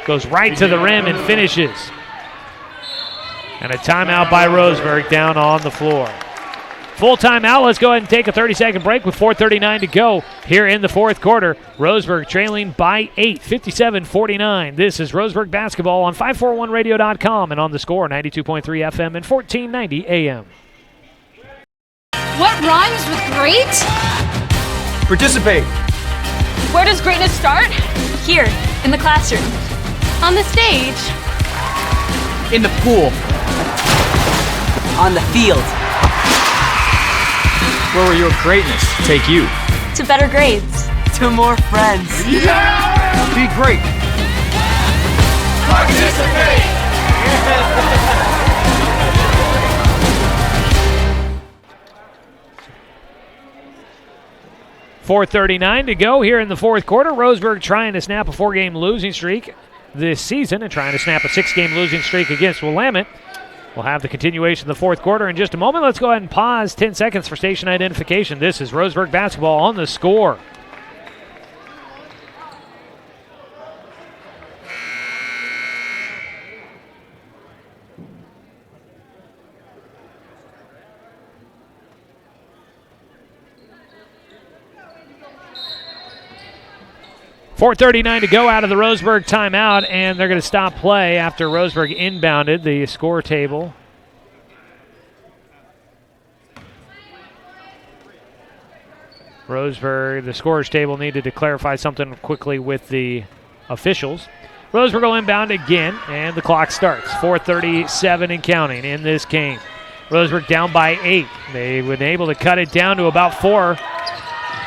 Goes right to the rim and finishes. And a timeout by Roseburg down on the floor. Full timeout. Let's go ahead and take a 30-second break with 4:39 to go here in the fourth quarter. Roseburg trailing by 8, 57-49. This is Roseburg basketball on 541radio.com and on the score, 92.3 FM and 1490 AM. What rhymes with great? Participate. Where does greatness start? Here, in the classroom. On the stage. In the pool. On the field. Where will your greatness take you? To better grades. To more friends. Yeah! Be great. Participate! 4:39 to go here in the fourth quarter. Roseburg trying to snap a 4-game losing streak this season and trying to snap a 6-game losing streak against Willamette. We'll have the continuation of the fourth quarter in just a moment. Let's go ahead and pause 10 seconds for station identification. This is Roseburg basketball on the score. .439 to go out of the Roseburg timeout, and they're going to stop play after Roseburg inbounded the score table. Roseburg, the scorers table, needed to clarify something quickly with the officials. Roseburg will inbound again, and the clock starts. 4:37 and counting in this game. Roseburg down by 8. They were able to cut it down to about 4,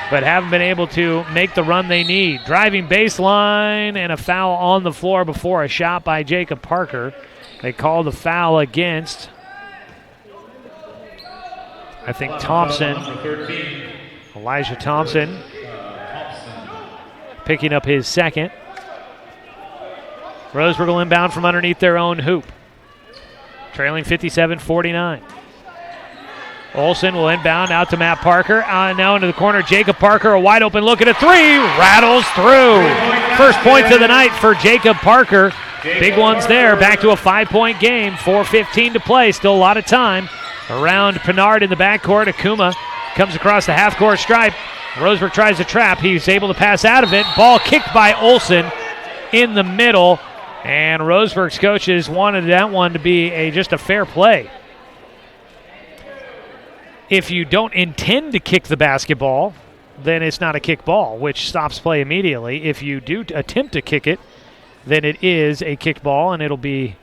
but haven't been able to make the run they need. Driving baseline and a foul on the floor before a shot by Jacob Parker. They call the foul against, I think, Thompson. Elijah Thompson picking up his second. Roseburg will inbound from underneath their own hoop. Trailing 57-49. Olsen will inbound out to Matt Parker. Now into the corner, Jacob Parker, a wide open look at a three. Rattles through. First points of the night for Jacob Parker. Big ones there. Back to a 5-point game. 4:15 to play. Still a lot of time. Around Pinard in the backcourt. Akuma comes across the half-court stripe. Roseburg tries to trap. He's able to pass out of it. Ball kicked by Olsen in the middle. And Roseburg's coaches wanted that one to be just a fair play. If you don't intend to kick the basketball, then it's not a kick ball, which stops play immediately. If you do attempt to kick it, then it is a kick ball, and it'll be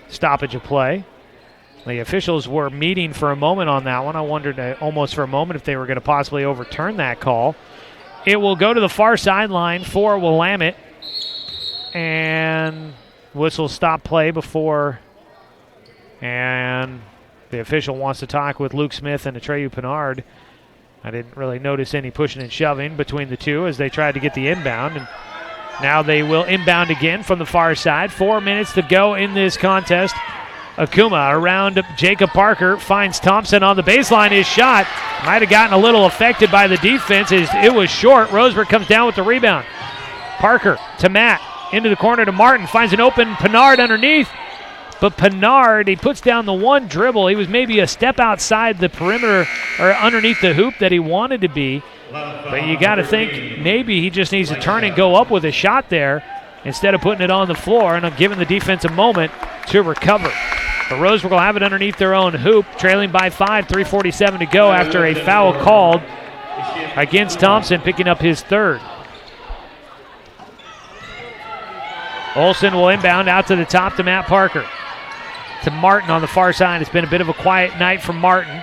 stoppage of play. The officials were meeting for a moment on that one. I wondered almost for a moment if they were going to possibly overturn that call. It will go to the far sideline for Willamette. And whistle stop play before, and the official wants to talk with Luke Smith and Atreyu Pinard. I didn't really notice any pushing and shoving between the two as they tried to get the inbound, and now they will inbound again from the far side. 4 minutes to go in this contest. Akuma around Jacob Parker, finds Thompson on the baseline. His shot might have gotten a little affected by the defense. It was short. Roseburg comes down with the rebound. Parker to Matt. Into the corner to Martin, finds an open Pinard underneath, but Pinard, he puts down the one dribble. He was maybe a step outside the perimeter or underneath the hoop that he wanted to be, but you got to think maybe he just needs to turn and go up with a shot there instead of putting it on the floor and giving the defense a moment to recover. The Roseburg will have it underneath their own hoop, trailing by 5, 3:47 to go after a foul called against Thompson, picking up his third. Olsen will inbound out to the top to Matt Parker. To Martin on the far side. It's been a bit of a quiet night for Martin.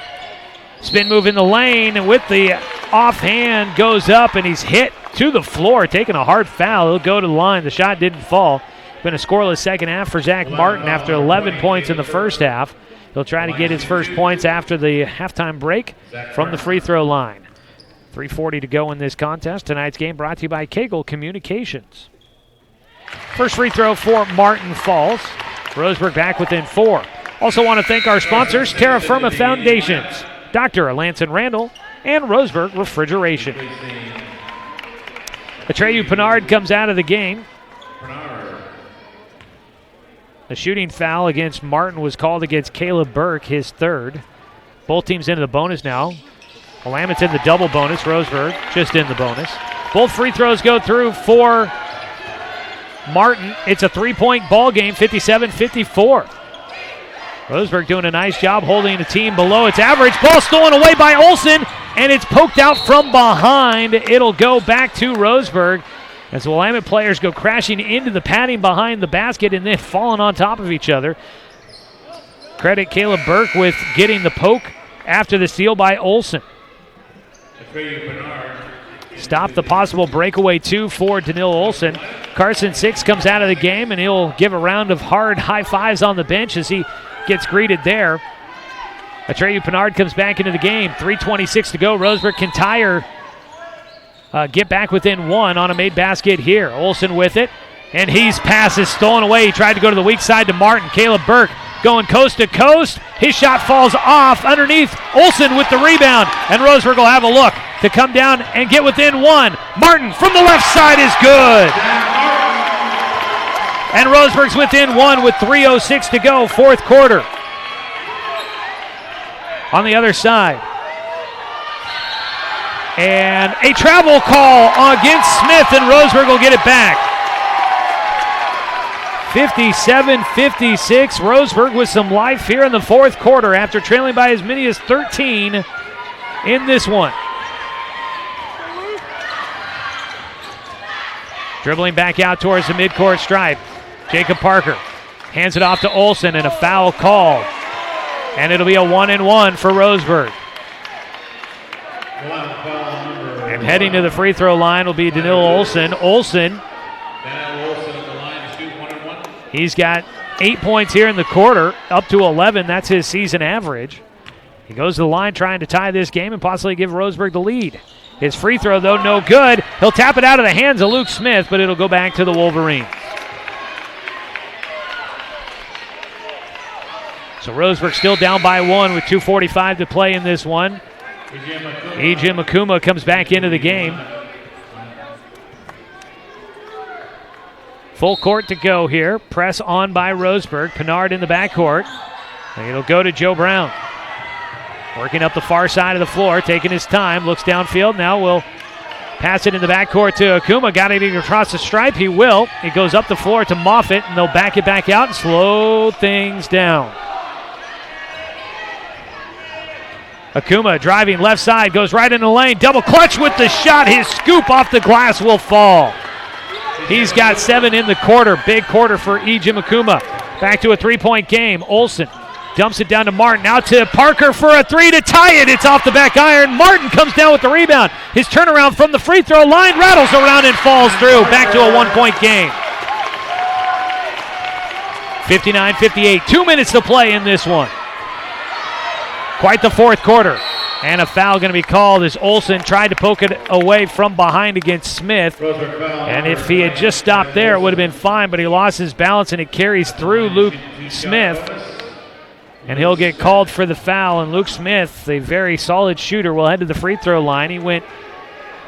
Spin move in the lane, and with the offhand goes up, and he's hit to the floor, taking a hard foul. He'll go to the line. The shot didn't fall. Been a scoreless second half for Zach Martin after 11 points in the first half. He'll try to get his first points after the halftime break from the free throw line. 3:40 to go in this contest. Tonight's game brought to you by Kegel Communications. First free throw for Martin falls. Roseburg back within 4. Also want to thank our sponsors, Terra Firma Foundations, Dr. Alanson Randall, and Roseburg Refrigeration. Atreyu Pinard comes out of the game. A shooting foul against Martin was called against Caleb Burke, his third. Both teams into the bonus now. Willamette's in the double bonus. Roseburg just in the bonus. Both free throws go through for Martin. It's a 3-point ball game, 57-54. Roseburg doing a nice job holding the team below its average. Ball stolen away by Olsen, and it's poked out from behind. It'll go back to Roseburg as the Willamette players go crashing into the padding behind the basket and then falling on top of each other. Credit Caleb Burke with getting the poke after the steal by Olsen. Stop the possible breakaway 2 for Daniil Olsen. Carson Six comes out of the game, and he'll give a round of hard high fives on the bench as he gets greeted there. Atreyu Pinard comes back into the game. 3:26 to go. Roseburg can get back within 1 on a made basket here. Olsen with it, and his pass is stolen away. He tried to go to the weak side to Martin. Caleb Burke going coast to coast. His shot falls off underneath. Olsen with the rebound, and Roseburg will have a look to come down and get within 1. Martin from the left side is good. And Roseburg's within 1 with 3:06 to go, fourth quarter. On the other side. And a travel call against Smith, and Roseburg will get it back. 57-56. Roseburg with some life here in the fourth quarter after trailing by as many as 13 in this one. Dribbling back out towards the midcourt stripe. Jacob Parker hands it off to Olsen, and a foul called. And it'll be a 1-and-1 for Roseburg. And heading to the free throw line will be Danil Olsen. Olsen, he's got 8 points here in the quarter, up to 11. That's his season average. He goes to the line trying to tie this game and possibly give Roseburg the lead. His free throw, though, no good. He'll tap it out of the hands of Luke Smith, but it'll go back to the Wolverines. So Roseburg still down by 1 with 2:45 to play in this one. E.J. Makuma comes back into the game. Full court to go here. Press on by Roseburg. Pinard in the backcourt. And it'll go to Joe Brown. Working up the far side of the floor, taking his time. Looks downfield. Now will pass it in the backcourt to Akuma. Got it across the stripe. He will. It goes up the floor to Moffitt, and they'll back it back out and slow things down. Akuma driving left side, goes right in the lane. Double clutch with the shot. His scoop off the glass will fall. He's got 7 in the quarter. Big quarter for E.J. Akuma. Back to a 3-point game. Olsen dumps it down to Martin. Now to Parker for a 3 to tie it. It's off the back iron. Martin comes down with the rebound. His turnaround from the free throw line rattles around and falls through. Back to a 1-point game. 59-58. 2 minutes to play in this one. Quite the fourth quarter. And a foul going to be called as Olsen tried to poke it away from behind against Smith. And if he had just stopped there, it would have been fine, but he lost his balance and it carries through Luke Smith. And he'll get called for the foul. And Luke Smith, a very solid shooter, will head to the free throw line. He went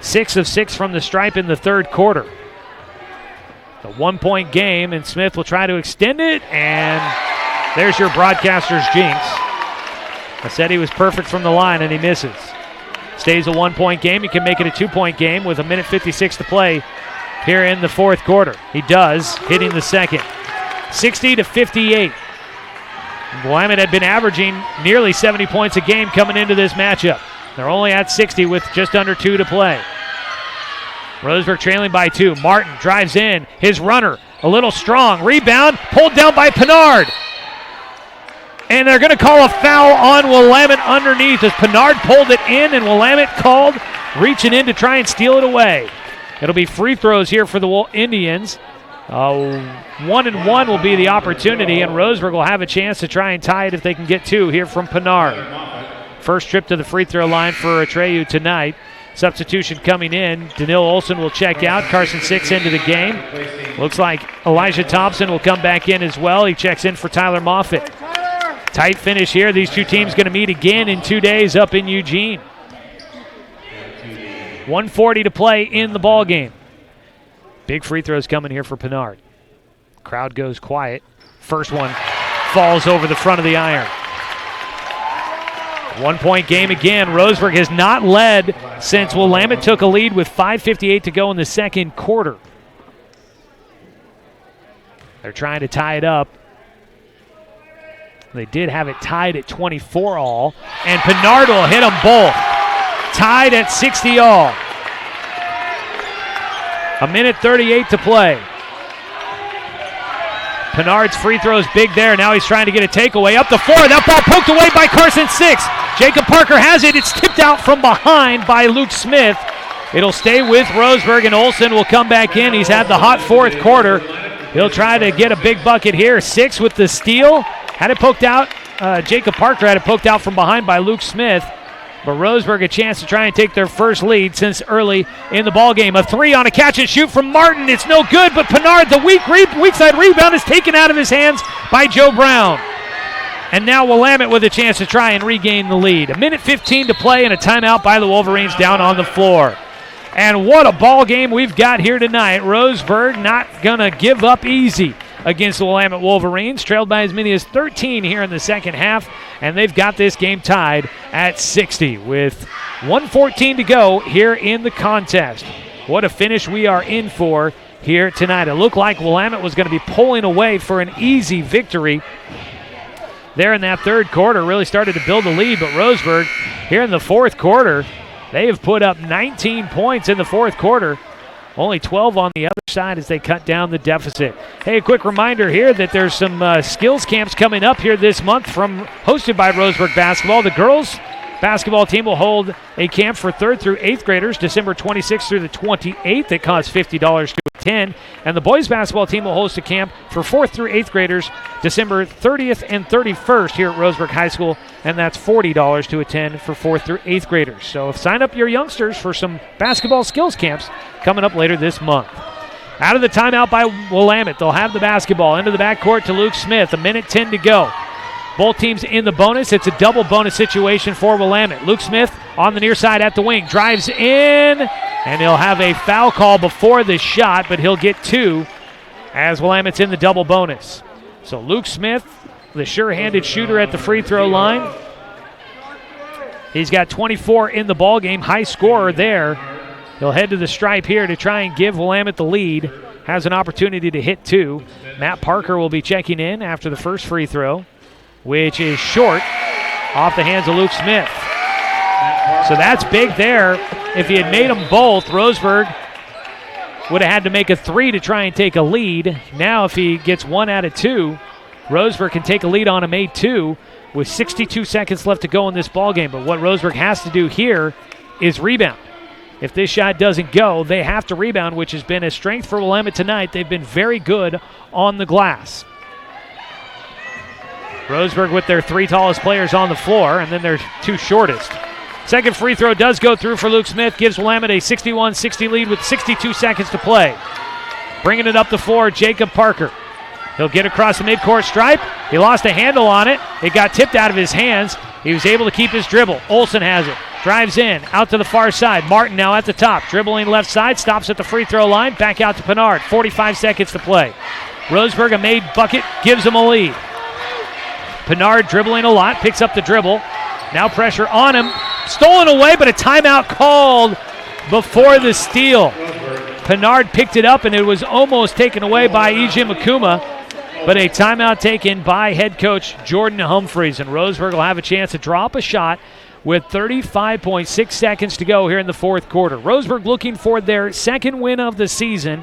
6 of 6 from the stripe in the third quarter. A 1-point game, and Smith will try to extend it. And there's your broadcaster's jinx. I said he was perfect from the line, and he misses. Stays a 1-point game. He can make it a 2-point game with 1:56 to play here in the fourth quarter. He does, hitting the second. 60-58. Willamette had been averaging nearly 70 points a game coming into this matchup. They're only at 60 with just under 2 to play. Roseburg trailing by 2. Martin drives in. His runner, a little strong. Rebound, pulled down by Pinard. And they're going to call a foul on Willamette underneath as Pinard pulled it in, and Willamette called, reaching in to try and steal it away. It'll be free throws here for the Indians. 1-and-1 will be the opportunity, and Roseburg will have a chance to try and tie it if they can get 2 here from Pinard. First trip to the free throw line for Atreyu tonight. Substitution coming in. Danil Olsen will check out. Carson Six into the game. Looks like Elijah Thompson will come back in as well. He checks in for Tyler Moffitt. Tight finish here. These two teams going to meet again in 2 days up in Eugene. 1:40 to play in the ball game. Big free throws coming here for Pinard. Crowd goes quiet. First one falls over the front of the iron. 1-point game again. Roseburg has not led since Willamette took a lead with 5:58 to go in the second quarter. They're trying to tie it up. They did have it tied at 24 all, and Pinard will hit them both. Tied at 60 all. 1:38 to play. Pinard's free throw is big there. Now he's trying to get a takeaway up the floor. That ball poked away by Carson Six. Jacob Parker has it. It's tipped out from behind by Luke Smith. It'll stay with Roseburg, and Olsen will come back in. He's had the hot fourth quarter. He'll try to get a big bucket here. Six with the steal. Had it poked out. Jacob Parker had it poked out from behind by Luke Smith. But Roseburg a chance to try and take their first lead since early in the ballgame. A 3 on a catch and shoot from Martin. It's no good, but Pinard, the weak side rebound, is taken out of his hands by Joe Brown. And now Willamette with a chance to try and regain the lead. 1:15 to play and a timeout by the Wolverines down on the floor. And what a ball game we've got here tonight. Roseburg not going to give up easy against the Willamette Wolverines. Trailed by as many as 13 here in the second half, and they've got this game tied at 60 with 1:14 to go here in the contest. What a finish we are in for here tonight. It looked like Willamette was going to be pulling away for an easy victory there in that third quarter. Really started to build the lead, but Roseburg here in the fourth quarter, they have put up 19 points in the fourth quarter, only 12 on the other side. side as they cut down the deficit. Hey, a quick reminder here that there's some skills camps coming up here this month hosted by Roseburg Basketball. The girls basketball team will hold a camp for 3rd through 8th graders December 26th through the 28th. It costs $50 to attend. And the boys basketball team will host a camp for 4th through 8th graders December 30th and 31st here at Roseburg High School, and that's $40 to attend for 4th through 8th graders. So sign up your youngsters for some basketball skills camps coming up later this month. Out of the timeout by Willamette, they'll have the basketball into the backcourt to Luke Smith. 1:10 to go. Both teams in the bonus. It's a double bonus situation for Willamette. Luke Smith on the near side at the wing. Drives in, and he'll have a foul call before the shot, but he'll get 2 as Willamette's in the double bonus. So Luke Smith, the sure-handed shooter at the free throw line. He's got 24 in the ballgame, high scorer there. He'll head to the stripe here to try and give Willamette the lead. Has an opportunity to hit 2. Matt Parker will be checking in after the first free throw, which is short, off the hands of Luke Smith. So that's big there. If he had made them both, Roseburg would have had to make a 3 to try and take a lead. Now if he gets 1 out of 2, Roseburg can take a lead on a made 2 with 62 seconds left to go in this ballgame. But what Roseburg has to do here is rebound. If this shot doesn't go, they have to rebound, which has been a strength for Willamette tonight. They've been very good on the glass. Roseburg with their 3 tallest players on the floor, and then their 2 shortest. Second free throw does go through for Luke Smith, gives Willamette a 61-60 lead with 62 seconds to play. Bringing it up the floor, Jacob Parker. He'll get across the midcourt stripe. He lost a handle on it. It got tipped out of his hands. He was able to keep his dribble. Olsen has it. Drives in, out to the far side. Martin now at the top. Dribbling left side, stops at the free throw line. Back out to Pinard. 45 seconds to play. Roseburg, a made bucket, gives him a lead. Pinard dribbling a lot, picks up the dribble. Now pressure on him. Stolen away, but a timeout called before the steal. Pinard picked it up, and it was almost taken away by E.J. Makuma, but a timeout taken by head coach Jordan Humphreys, and Roseburg will have a chance to drop a shot with 35.6 seconds to go here in the fourth quarter. Roseburg looking for their second win of the season,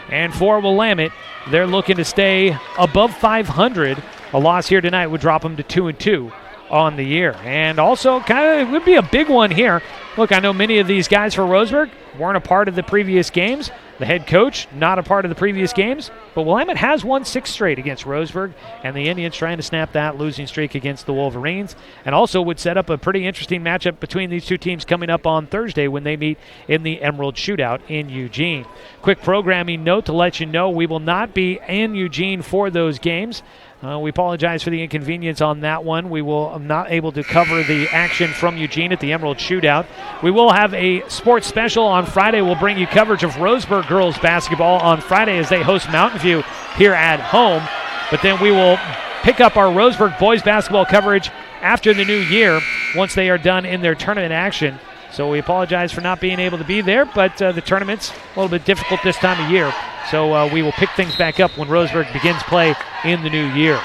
and for Willamette, they're looking to stay above 500. A loss here tonight would drop them to 2-2 on the year. And also, it would be a big one here. Look, I know many of these guys for Roseburg weren't a part of the previous games. The head coach, not a part of the previous games. But Willamette has won 6 straight against Roseburg, and the Indians trying to snap that losing streak against the Wolverines. And also would set up a pretty interesting matchup between these two teams coming up on Thursday when they meet in the Emerald Shootout in Eugene. Quick programming note to let you know we will not be in Eugene for those games. We apologize for the inconvenience on that one. We will not able to cover the action from Eugene at the Emerald Shootout. We will have a sports special on Friday. We'll bring you coverage of Roseburg girls basketball on Friday as they host Mountain View here at home. But then we will pick up our Roseburg boys basketball coverage after the new year once they are done in their tournament action. So we apologize for not being able to be there, but the tournament's a little bit difficult this time of year. So we will pick things back up when Roseburg begins play in the new year.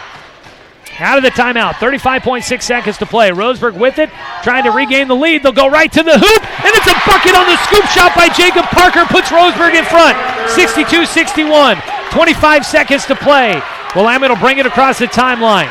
Out of the timeout, 35.6 seconds to play. Roseburg with it, trying to regain the lead. They'll go right to the hoop, and it's a bucket on the scoop shot by Jacob Parker. Puts Roseburg in front, 62-61. 25 seconds to play. Willamette will bring it across the timeline.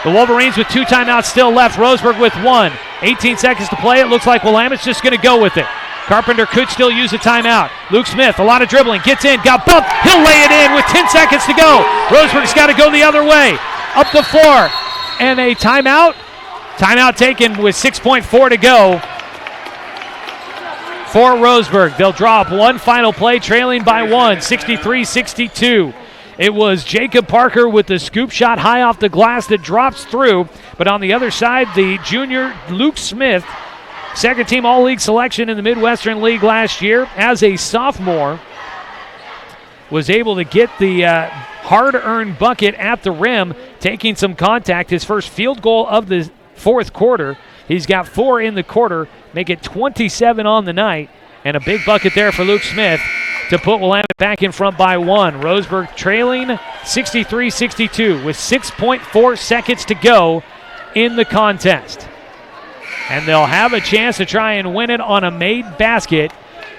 The Wolverines with 2 timeouts still left. Roseburg with 1. 18 seconds to play. It looks like Willamette's just going to go with it. Carpenter could still use a timeout. Luke Smith, a lot of dribbling, gets in, got bumped. He'll lay it in with 10 seconds to go. Roseburg's got to go the other way. Up the floor. And a timeout. Timeout taken with 6.4 to go for Roseburg. They'll draw up one final play, trailing by 1, 63-62. It was Jacob Parker with the scoop shot high off the glass that drops through. But on the other side, the junior Luke Smith, second team All-League selection in the Midwestern League last year as a sophomore, was able to get the hard-earned bucket at the rim, taking some contact. His first field goal of the fourth quarter. He's got 4 in the quarter, make it 27 on the night, and a big bucket there for Luke Smith to put Willamette back in front by 1. Roseburg trailing 63-62 with 6.4 seconds to go in the contest. And they'll have a chance to try and win it on a made basket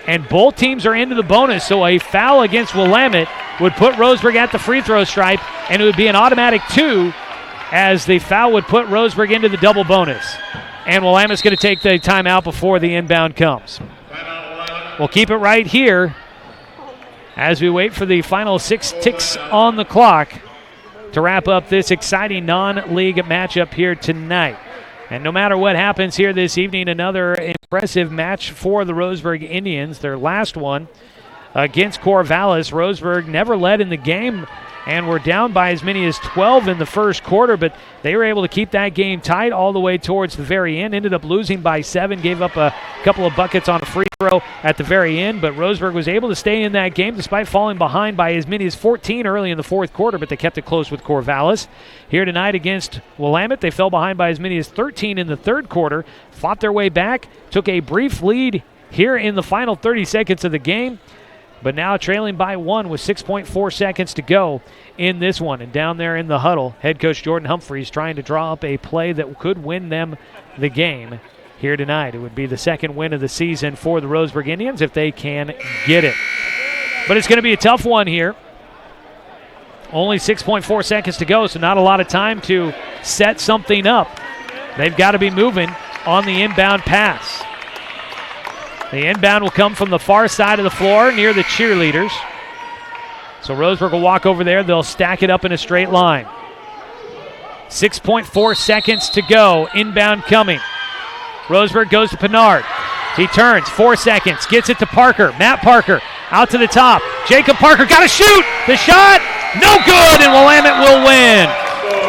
and both teams are into the bonus, so a foul against Willamette would put Roseburg at the free throw stripe, and it would be an automatic 2, as the foul would put Roseburg into the double bonus. And Willamette's going to take the timeout before the inbound comes. We'll keep it right here as we wait for the final 6 ticks on the clock to wrap up this exciting non-league matchup here tonight. And no matter what happens here this evening, another impressive match for the Roseburg Indians. Their last one against Corvallis. Roseburg never led in the game and were down by as many as 12 in the first quarter, but they were able to keep that game tight all the way towards the very end. Ended up losing by 7, gave up a couple of buckets on a free throw at the very end, but Roseburg was able to stay in that game despite falling behind by as many as 14 early in the fourth quarter, but they kept it close with Corvallis. Here tonight against Willamette, they fell behind by as many as 13 in the third quarter, fought their way back, took a brief lead here in the final 30 seconds of the game, but now trailing by 1 with 6.4 seconds to go in this one. And down there in the huddle, head coach Jordan Humphreys trying to draw up a play that could win them the game here tonight. It would be the second win of the season for the Roseburg Indians if they can get it. But it's going to be a tough one here. Only 6.4 seconds to go, so not a lot of time to set something up. They've got to be moving on the inbound pass. The inbound will come from the far side of the floor near the cheerleaders. So Roseburg will walk over there. They'll stack it up in a straight line. 6.4 seconds to go. Inbound coming. Roseburg goes to Pinard. He turns. 4 seconds. Gets it to Parker. Matt Parker out to the top. Jacob Parker got to shoot. The shot. No good, and Willamette will win.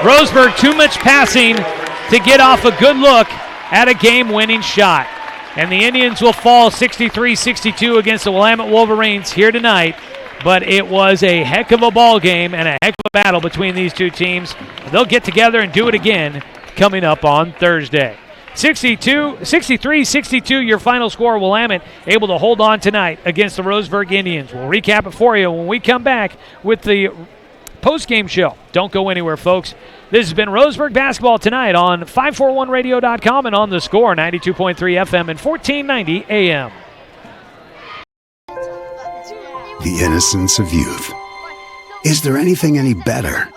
Roseburg too much passing to get off a good look at a game-winning shot. And the Indians will fall 63-62 against the Willamette Wolverines here tonight. But it was a heck of a ball game and a heck of a battle between these two teams. They'll get together and do it again coming up on Thursday. 63-62, your final score. Willamette able to hold on tonight against the Roseburg Indians. We'll recap it for you when we come back with the post-game show. Don't go anywhere, folks. This has been Roseburg Basketball tonight on 541radio.com and on The Score, 92.3 FM and 1490 AM. The innocence of youth. Is there anything any better?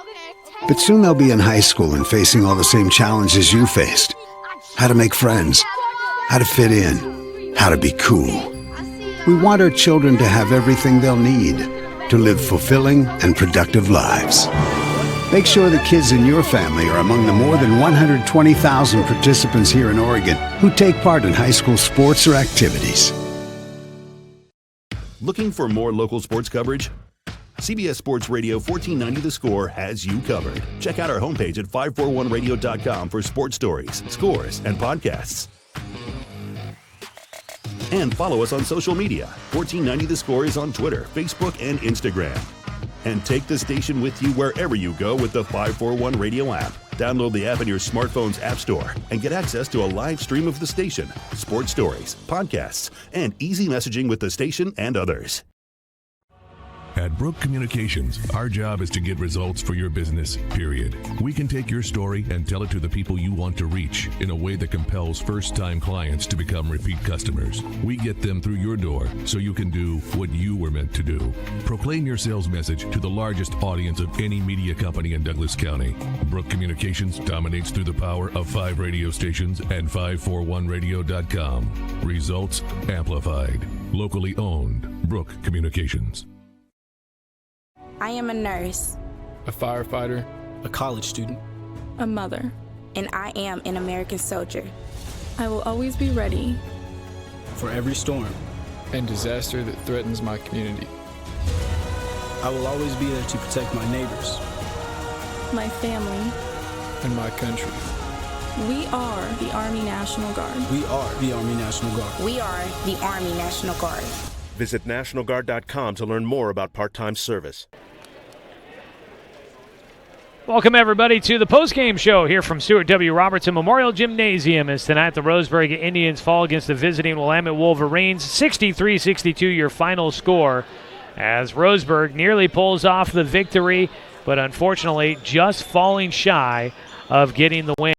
But soon they'll be in high school and facing all the same challenges you faced. How to make friends, how to fit in, how to be cool. We want our children to have everything they'll need to live fulfilling and productive lives. Make sure the kids in your family are among the more than 120,000 participants here in Oregon who take part in high school sports or activities. Looking for more local sports coverage? CBS Sports Radio 1490 The Score has you covered. Check out our homepage at 541radio.com for sports stories, scores, and podcasts. And follow us on social media. 1490 The Score is on Twitter, Facebook, and Instagram. And take the station with you wherever you go with the 541 Radio app. Download the app in your smartphone's app store and get access to a live stream of the station, sports stories, podcasts, and easy messaging with the station and others. At Brook Communications, our job is to get results for your business, period. We can take your story and tell it to the people you want to reach in a way that compels first-time clients to become repeat customers. We get them through your door so you can do what you were meant to do. Proclaim your sales message to the largest audience of any media company in Douglas County. Brook Communications dominates through the power of 5 radio stations and 541radio.com. Results amplified. Locally owned. Brook Communications. I am a nurse, a firefighter, a college student, a mother, and I am an American soldier. I will always be ready for every storm and disaster that threatens my community. I will always be there to protect my neighbors, my family, and my country. We are the Army National Guard. We are the Army National Guard. We are the Army National Guard. Visit nationalguard.com to learn more about part-time service. Welcome, everybody, to the postgame show here from Stuart W. Robertson Memorial Gymnasium as tonight the Roseburg Indians fall against the visiting Willamette Wolverines. 63-62 your final score as Roseburg nearly pulls off the victory, but unfortunately just falling shy of getting the win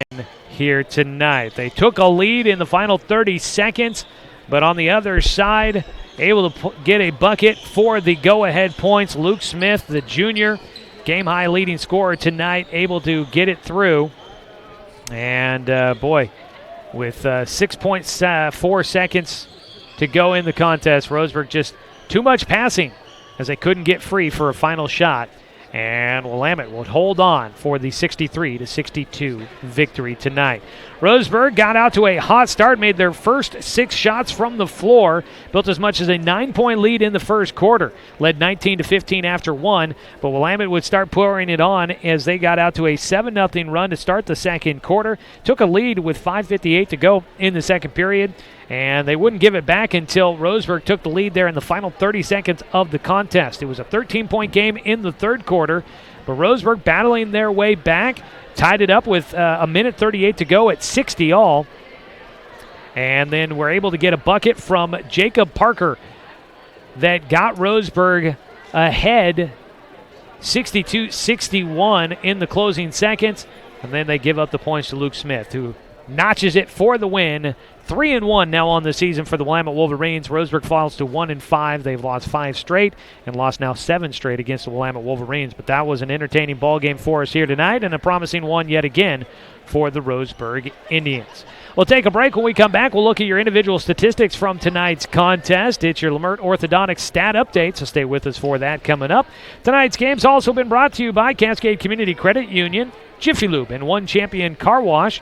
here tonight. They took a lead in the final 30 seconds But on the other side, able to get a bucket for the go-ahead points. Luke Smith, the junior, game-high leading scorer tonight, able to get it through. And, with 6.4 seconds to go in the contest, Roseburg just too much passing as they couldn't get free for a final shot. And Willamette will hold on for the 63-62 victory tonight. Roseburg got out to a hot start, made their first 6 shots from the floor, built as much as a 9-point lead in the first quarter, led 19-15 after 1, but Willamette would start pouring it on as they got out to a 7-0 run to start the second quarter, took a lead with 5:58 to go in the second period, and they wouldn't give it back until Roseburg took the lead there in the final 30 seconds of the contest. It was a 13-point game in the third quarter, but Roseburg battling their way back, tied it up with a minute 38 to go at 60 all. And then we're able to get a bucket from Jacob Parker that got Roseburg ahead 62-61 in the closing seconds. And then they give up the points to Luke Smith, who notches it for the win. 3-1 now on the season for the Willamette Wolverines. Roseburg falls to 1-5. They've lost 5 straight and lost now 7 straight against the Willamette Wolverines. But that was an entertaining ball game for us here tonight and a promising one yet again for the Roseburg Indians. We'll take a break. When we come back, we'll look at your individual statistics from tonight's contest. It's your Lamert Orthodontics stat update, so stay with us for that coming up. Tonight's game's also been brought to you by Cascade Community Credit Union, Jiffy Lube and One Champion Car Wash,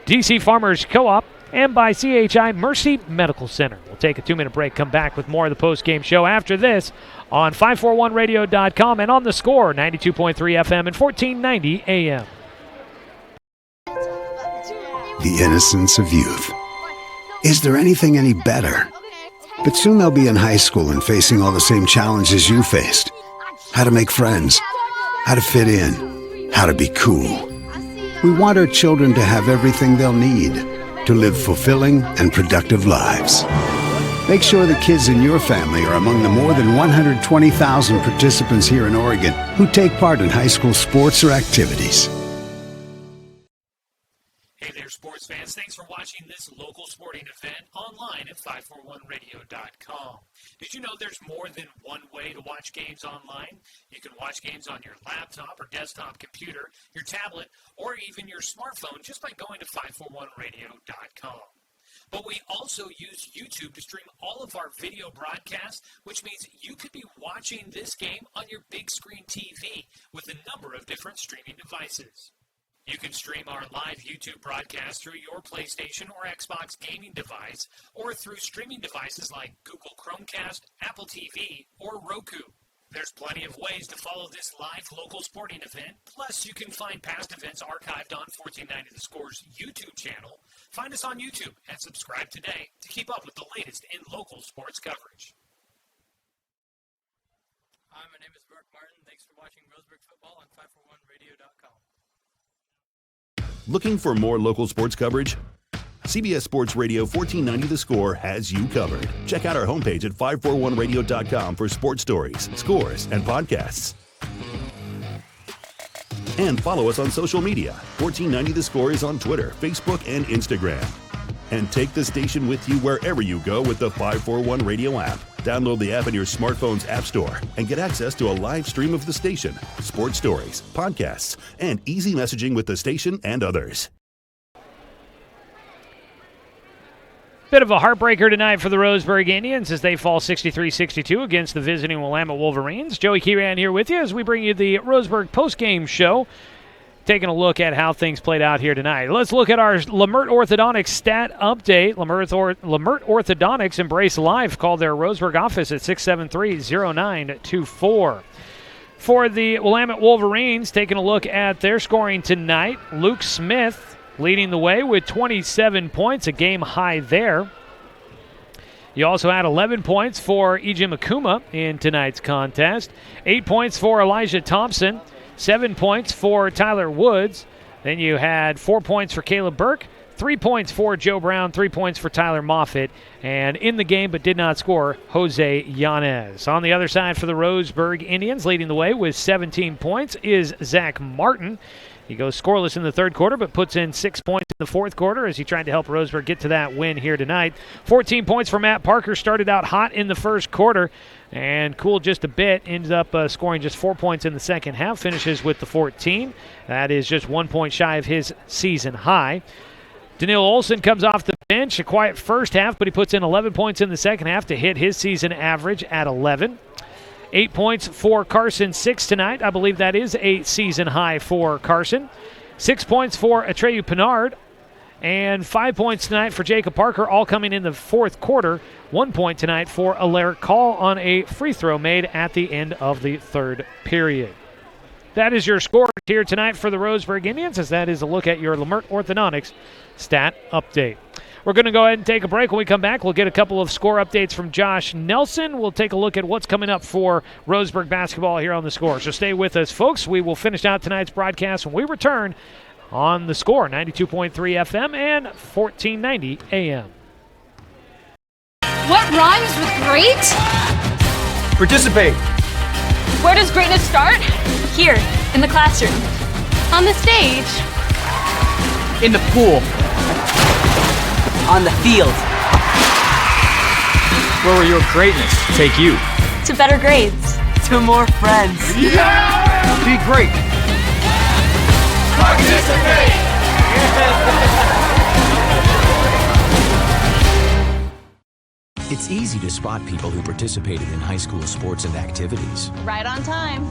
DC Farmers Co-op, and by CHI Mercy Medical Center. We'll take a 2-minute break, come back with more of the post-game show after this on 541radio.com and on The Score, 92.3 FM and 1490 AM. The innocence of youth. Is there anything any better? But soon they'll be in high school and facing all the same challenges you faced. How to make friends, how to fit in, how to be cool. We want our children to have everything they'll need to live fulfilling and productive lives. Make sure the kids in your family are among the more than 120,000 participants here in Oregon who take part in high school sports or activities. Hey there, sports fans. Thanks for watching this local sporting event online at 541radio.com. Did you know there's more than one way to watch games online? You can watch games on your laptop or desktop computer, your tablet, or even your smartphone just by going to 541radio.com. But we also use YouTube to stream all of our video broadcasts, which means you could be watching this game on your big screen TV with a number of different streaming devices. You can stream our live YouTube broadcast through your PlayStation or Xbox gaming device or through streaming devices like Google Chromecast, Apple TV, or Roku. There's plenty of ways to follow this live local sporting event. Plus, you can find past events archived on 1490 The Score's YouTube channel. Find us on YouTube and subscribe today to keep up with the latest in local sports coverage. Hi, my name is Mark Martin. Thanks for watching Roseburg Football on 541radio.com. Looking for more local sports coverage? CBS Sports Radio 1490 The Score has you covered. Check out our homepage at 541radio.com for sports stories, scores, and podcasts. And follow us on social media. 1490 The Score is on Twitter, Facebook, and Instagram. And take the station with you wherever you go with the 541 Radio app. Download the app in your smartphone's app store and get access to a live stream of the station, sports stories, podcasts, and easy messaging with the station and others. Bit of a heartbreaker tonight for the Roseburg Indians as they fall 63-62 against the visiting Willamette Wolverines. Joey Kieran here with you as we bring you the Roseburg postgame show, taking a look at how things played out here tonight. Let's look at our Lamert Orthodontics stat update. Lamert Orthodontics Embrace Life. Call their Roseburg office at 673-0924. For the Willamette Wolverines, taking a look at their scoring tonight, Luke Smith leading the way with 27 points, a game high there. You also had 11 points for Ejim Akuma in tonight's contest, 8 points for Elijah Thompson, 7 points for Tyler Woods. Then you had 4 points for Caleb Burke, 3 points for Joe Brown, 3 points for Tyler Moffitt, and in the game but did not score, Jose Yanez. On the other side for the Roseburg Indians, leading the way with 17 points is Zach Martin. He goes scoreless in the third quarter, but puts in 6 points in the fourth quarter as he tried to help Roseburg get to that win here tonight. 14 points for Matt Parker. Started out hot in the first quarter and cooled just a bit. Ends up scoring just 4 points in the second half. Finishes with the 14. That is just 1 point shy of his season high. Daniil Olson comes off the bench. A quiet first half, but he puts in 11 points in the second half to hit his season average at 11. 8 points for Carson, 6 tonight. I believe that is a season high for Carson. 6 points for Atreyu Pinard. And 5 points tonight for Jacob Parker, all coming in the fourth quarter. 1 point tonight for Alaric Call on a free throw made at the end of the third period. That is your score here tonight for the Roseburg Indians, as that is a look at your Lamert Orthodontics stat update. We're going to go ahead and take a break. When we come back, we'll get a couple of score updates from Josh Nelson. We'll take a look at what's coming up for Roseburg basketball here on The Score. So stay with us, folks. We will finish out tonight's broadcast when we return on The Score, 92.3 FM and 1490 AM. What rhymes with great? Participate. Where does greatness start? Here, in the classroom. On the stage. In the pool. On the field. Where will your greatness take you? To better grades. To more friends. Yeah! Be great. Participate. It's easy to spot people who participated in high school sports and activities. Right on time.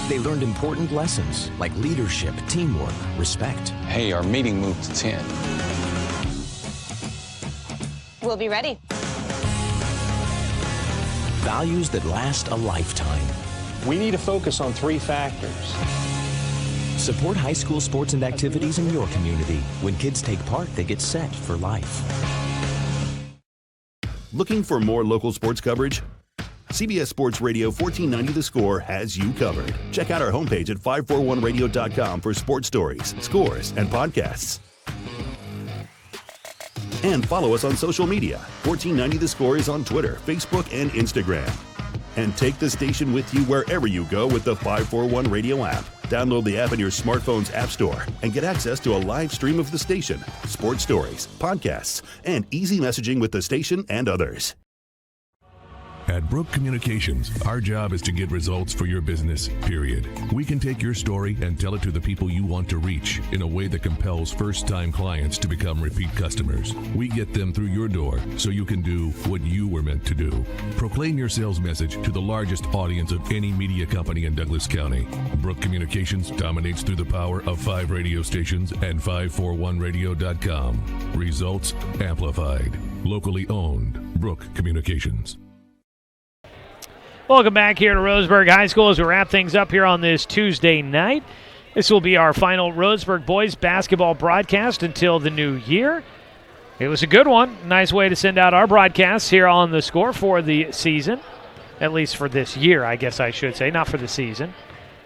They learned important lessons like leadership, teamwork, respect. Hey, our meeting moved to 10. We'll be ready. Values that last a lifetime. We need to focus on 3 factors. Support high school sports and activities in your community. When kids take part, they get set for life. Looking for more local sports coverage? CBS Sports Radio 1490 The Score has you covered. Check out our homepage at 541radio.com for sports stories, scores, and podcasts. And follow us on social media. 1490 The Score is on Twitter, Facebook, and Instagram. And take the station with you wherever you go with the 541 Radio app. Download the app in your smartphone's app store and get access to a live stream of the station, sports stories, podcasts, and easy messaging with the station and others. At Brook Communications, our job is to get results for your business, period. We can take your story and tell it to the people you want to reach in a way that compels first-time clients to become repeat customers. We get them through your door so you can do what you were meant to do. Proclaim your sales message to the largest audience of any media company in Douglas County. Brook Communications dominates through the power of 5 radio stations and 541radio.com. Results amplified. Locally owned. Brook Communications. Welcome back here to Roseburg High School as we wrap things up here on this Tuesday night. This will be our final Roseburg boys basketball broadcast until the new year. It was a good one. Nice way to send out our broadcasts here on The Score for the season, at least for this year, I guess I should say, not for the season.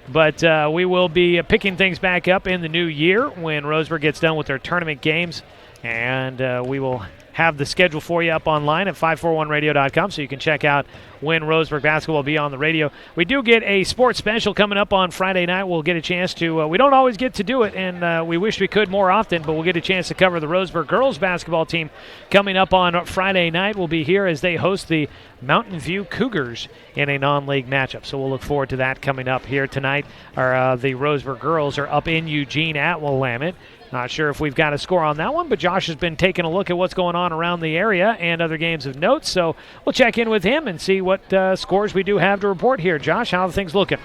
But we will be picking things back up in the new year when Roseburg gets done with their tournament games, and we will have the schedule for you up online at 541radio.com so you can check out when Roseburg basketball will be on the radio. We do get a sports special coming up on Friday night. We'll get a chance to, we don't always get to do it, and we wish we could more often, but we'll get a chance to cover the Roseburg girls basketball team coming up on Friday night. We'll be here as they host the Mountain View Cougars in a non-league matchup. So we'll look forward to that coming up here tonight. The Roseburg girls are up in Eugene at Willamette. Not sure if we've got a score on that one, but Josh has been taking a look at what's going on around the area and other games of note. So we'll check in with him and see what scores we do have to report here. Josh, how are things looking?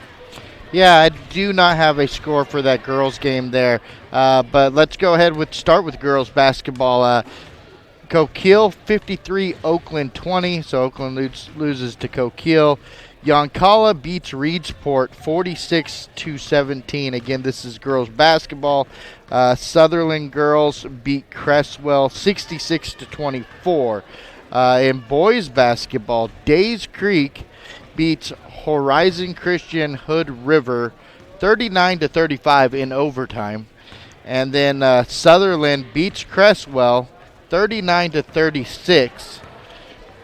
Yeah, I do not have a score for that girls game there. But let's go ahead start with girls basketball. Coquille 53, Oakland 20. So Oakland loses to Coquille. Yoncalla beats Reedsport 46-17. Again, this is girls basketball. Sutherland girls beat Cresswell 66-24. In boys basketball, Days Creek beats Horizon Christian Hood River 39-35 in overtime. And then Sutherland beats Cresswell 39-36.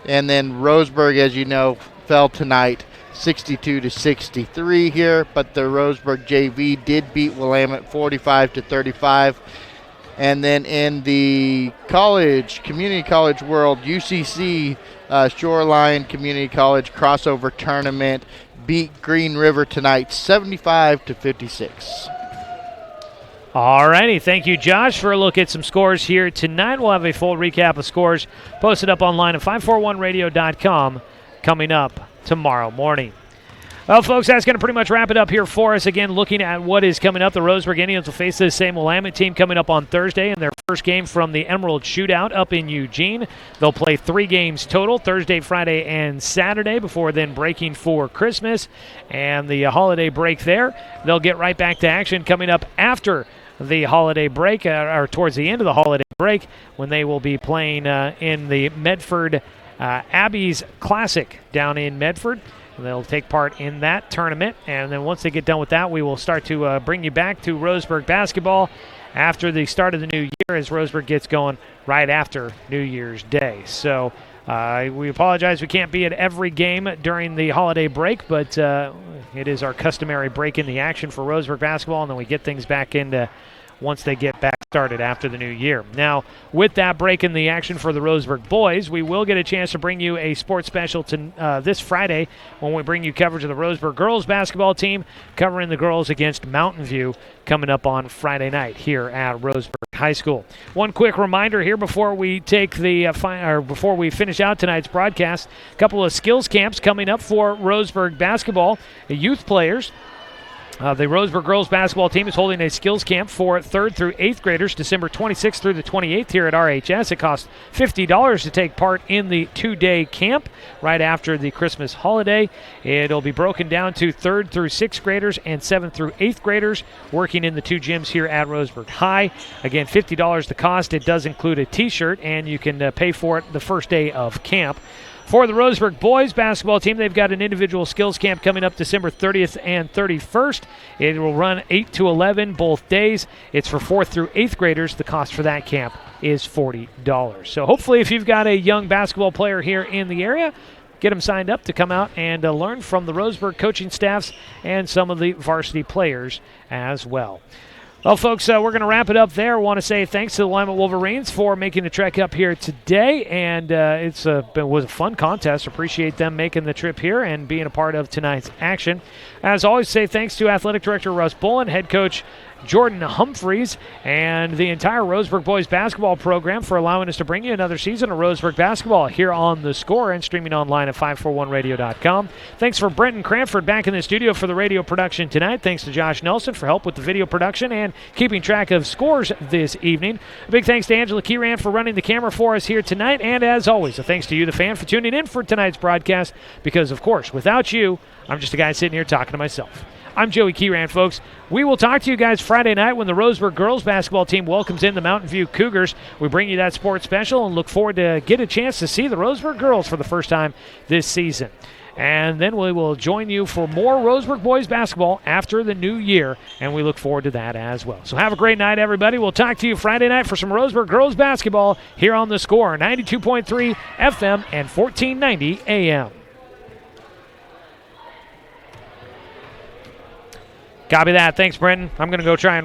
And then Roseburg, as you know, fell tonight 62-63 here, but the Roseburg JV did beat Willamette 45-35. And then in the community college world, UCC Shoreline Community College crossover tournament beat Green River tonight 75-56. All righty. Thank you, Josh, for a look at some scores here tonight. We'll have a full recap of scores posted up online at 541radio.com coming up tomorrow morning. Well, folks, that's going to pretty much wrap it up here for us. Again, looking at what is coming up, the Roseburg Indians will face the same Willamette team coming up on Thursday in their first game from the Emerald Shootout up in Eugene. They'll play 3 games total, Thursday, Friday, and Saturday, before then breaking for Christmas and the holiday break there. They'll get right back to action coming up after the holiday break, or towards the end of the holiday break, when they will be playing in the Medford Abbeys Classic down in Medford. They'll take part in that tournament, and then once they get done with that, we will start to bring you back to Roseburg basketball after the start of the new year, as Roseburg gets going right after New Year's Day. So we apologize we can't be at every game during the holiday break, but it is our customary break in the action for Roseburg basketball, and then we get things back into once they get back started after the new year. Now, with that break in the action for the Roseburg boys, we will get a chance to bring you a sports special this Friday when we bring you coverage of the Roseburg girls basketball team, covering the girls against Mountain View coming up on Friday night here at Roseburg High School. One quick reminder here before we take before we finish out tonight's broadcast, a couple of skills camps coming up for Roseburg basketball, the youth players. The Roseburg girls basketball team is holding a skills camp for 3rd through 8th graders December 26th through the 28th here at RHS. It costs $50 to take part in the 2-day camp right after the Christmas holiday. It'll be broken down to 3rd through 6th graders and 7th through 8th graders working in the 2 gyms here at Roseburg High. Again, $50 the cost. It does include a T-shirt, and you can pay for it the first day of camp. For the Roseburg boys basketball team, they've got an individual skills camp coming up December 30th and 31st. It will run 8 to 11 both days. It's for 4th through 8th graders. The cost for that camp is $40. So hopefully if you've got a young basketball player here in the area, get them signed up to come out and learn from the Roseburg coaching staffs and some of the varsity players as well. Well, folks, we're going to wrap it up there. I want to say thanks to the Willamette Wolverines for making the trek up here today, and it was a fun contest. Appreciate them making the trip here and being a part of tonight's action. As always, say thanks to Athletic Director Russ Bullen, Head Coach Jordan Humphreys, and the entire Roseburg boys basketball program for allowing us to bring you another season of Roseburg basketball here on The Score and streaming online at 541radio.com. Thanks for Brenton Cranford back in the studio for the radio production tonight. Thanks to Josh Nelson for help with the video production and keeping track of scores this evening. A big thanks to Angela Kieran for running the camera for us here tonight, and as always, a thanks to you, the fan, for tuning in for tonight's broadcast, because, of course, without you, I'm just a guy sitting here talking to myself. I'm Joey Kieran, folks. We will talk to you guys Friday night when the Roseburg girls basketball team welcomes in the Mountain View Cougars. We bring you that sports special and look forward to get a chance to see the Roseburg girls for the first time this season. And then we will join you for more Roseburg boys basketball after the new year, and we look forward to that as well. So have a great night, everybody. We'll talk to you Friday night for some Roseburg girls basketball here on The Score, 92.3 FM and 1490 AM. Copy that. Thanks, Brenton. I'm going to go try and run